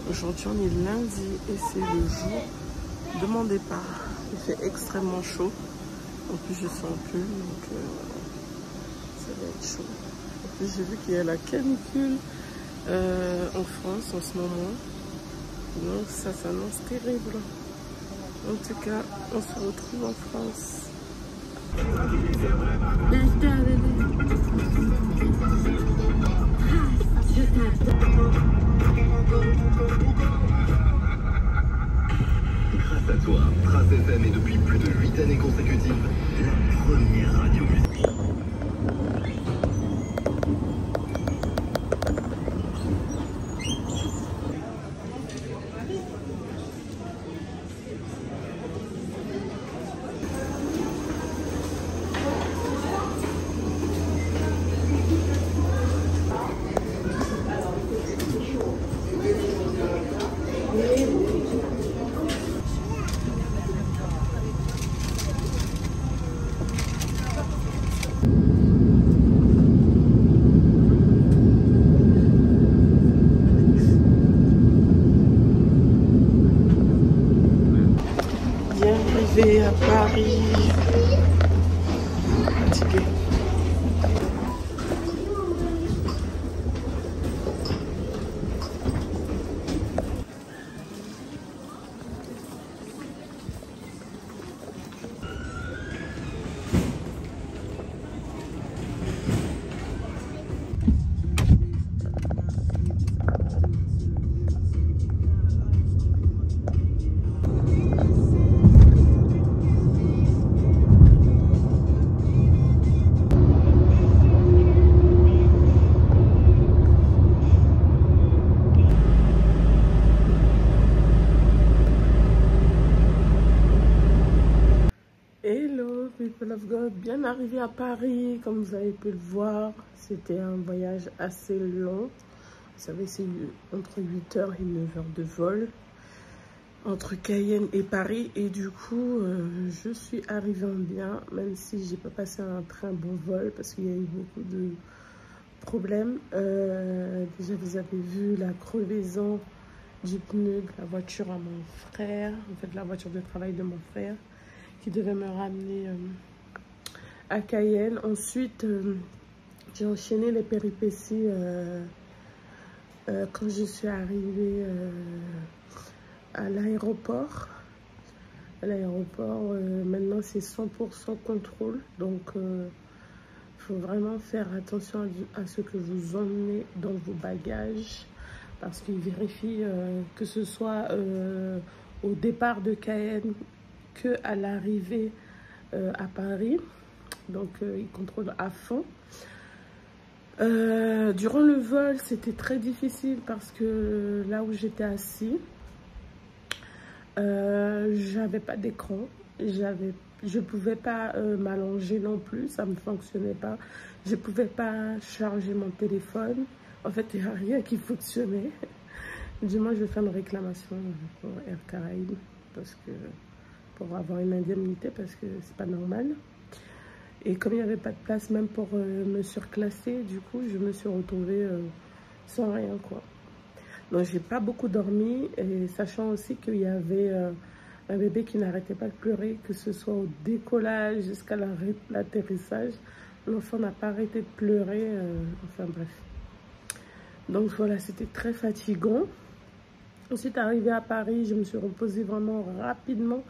Aujourd'hui on est lundi et c'est le jour de mon départ. Il fait extrêmement chaud. En plus je sens plus, donc ça va être chaud. En plus j'ai vu qu'il y a la canicule en France en ce moment. Donc ça s'annonce terrible. En tout cas, on se retrouve en France. Grâce à toi, Trace FM est depuis plus de 8 années consécutives la première radio musique. À Paris, fatiguée. people of God, bien arrivé à Paris, comme vous avez pu le voir. C'était un voyage assez long. Vous savez, c'est entre 8h et 9h de vol entre Cayenne et Paris. Et du coup, je suis arrivée en bien, même si j'ai pas passé un très bon vol parce qu'il y a eu beaucoup de problèmes. Déjà, vous avez vu la crevaison du pneu de la voiture à mon frère, en fait la voiture de travail de mon frère, qui devait me ramener à Cayenne. Ensuite, j'ai enchaîné les péripéties quand je suis arrivée à l'aéroport. À l'aéroport, maintenant c'est 100% contrôle, donc il faut vraiment faire attention à ce que vous emmenez dans vos bagages, parce qu'ils vérifient que ce soit au départ de Cayenne que à l'arrivée à Paris. Donc ils contrôlent à fond. Durant le vol, c'était très difficile parce que là où j'étais assis, j'avais pas d'écran, je pouvais pas m'allonger non plus, ça me fonctionnait pas. Je pouvais pas charger mon téléphone. En fait, il n'y a rien qui fonctionnait. Du moins, je vais faire une réclamation pour Air Caraïbes parce que pour avoir une indemnité, parce que c'est pas normal. Et comme il n'y avait pas de place même pour me surclasser, du coup, je me suis retrouvée sans rien, quoi. Donc, j'ai pas beaucoup dormi, et sachant aussi qu'il y avait un bébé qui n'arrêtait pas de pleurer, que ce soit au décollage jusqu'à l'atterrissage. L'enfant n'a pas arrêté de pleurer, enfin bref. Donc voilà, c'était très fatigant. Ensuite, arrivé à Paris, je me suis reposée vraiment rapidement.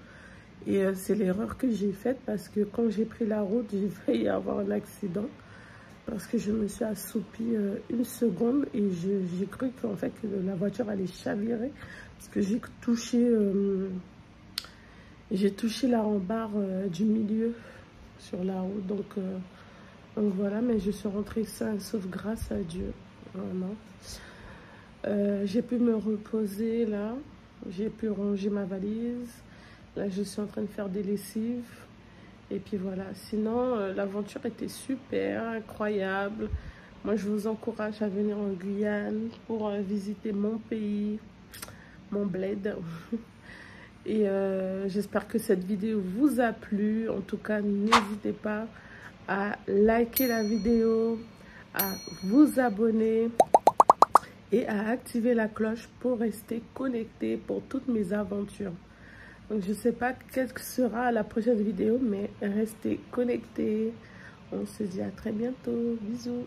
Et c'est l'erreur que j'ai faite parce que quand j'ai pris la route, j'ai failli avoir un accident. Parce que je me suis assoupie une seconde et j'ai cru qu'en fait que la voiture allait chavirer. Parce que j'ai touché la rambarre du milieu sur la route. Donc voilà, mais je suis rentrée saine, sauf grâce à Dieu. Vraiment. J'ai pu me reposer là. J'ai pu ranger ma valise. Là, je suis en train de faire des lessives. Et puis voilà, sinon l'aventure était super, incroyable. Moi je vous encourage à venir en Guyane pour visiter mon pays, mon bled. Et j'espère que cette vidéo vous a plu. En tout cas, n'hésitez pas à liker la vidéo, à vous abonner et à activer la cloche pour rester connecté pour toutes mes aventures. Donc, je ne sais pas quelle sera la prochaine vidéo, mais restez connectés. On se dit à très bientôt. Bisous.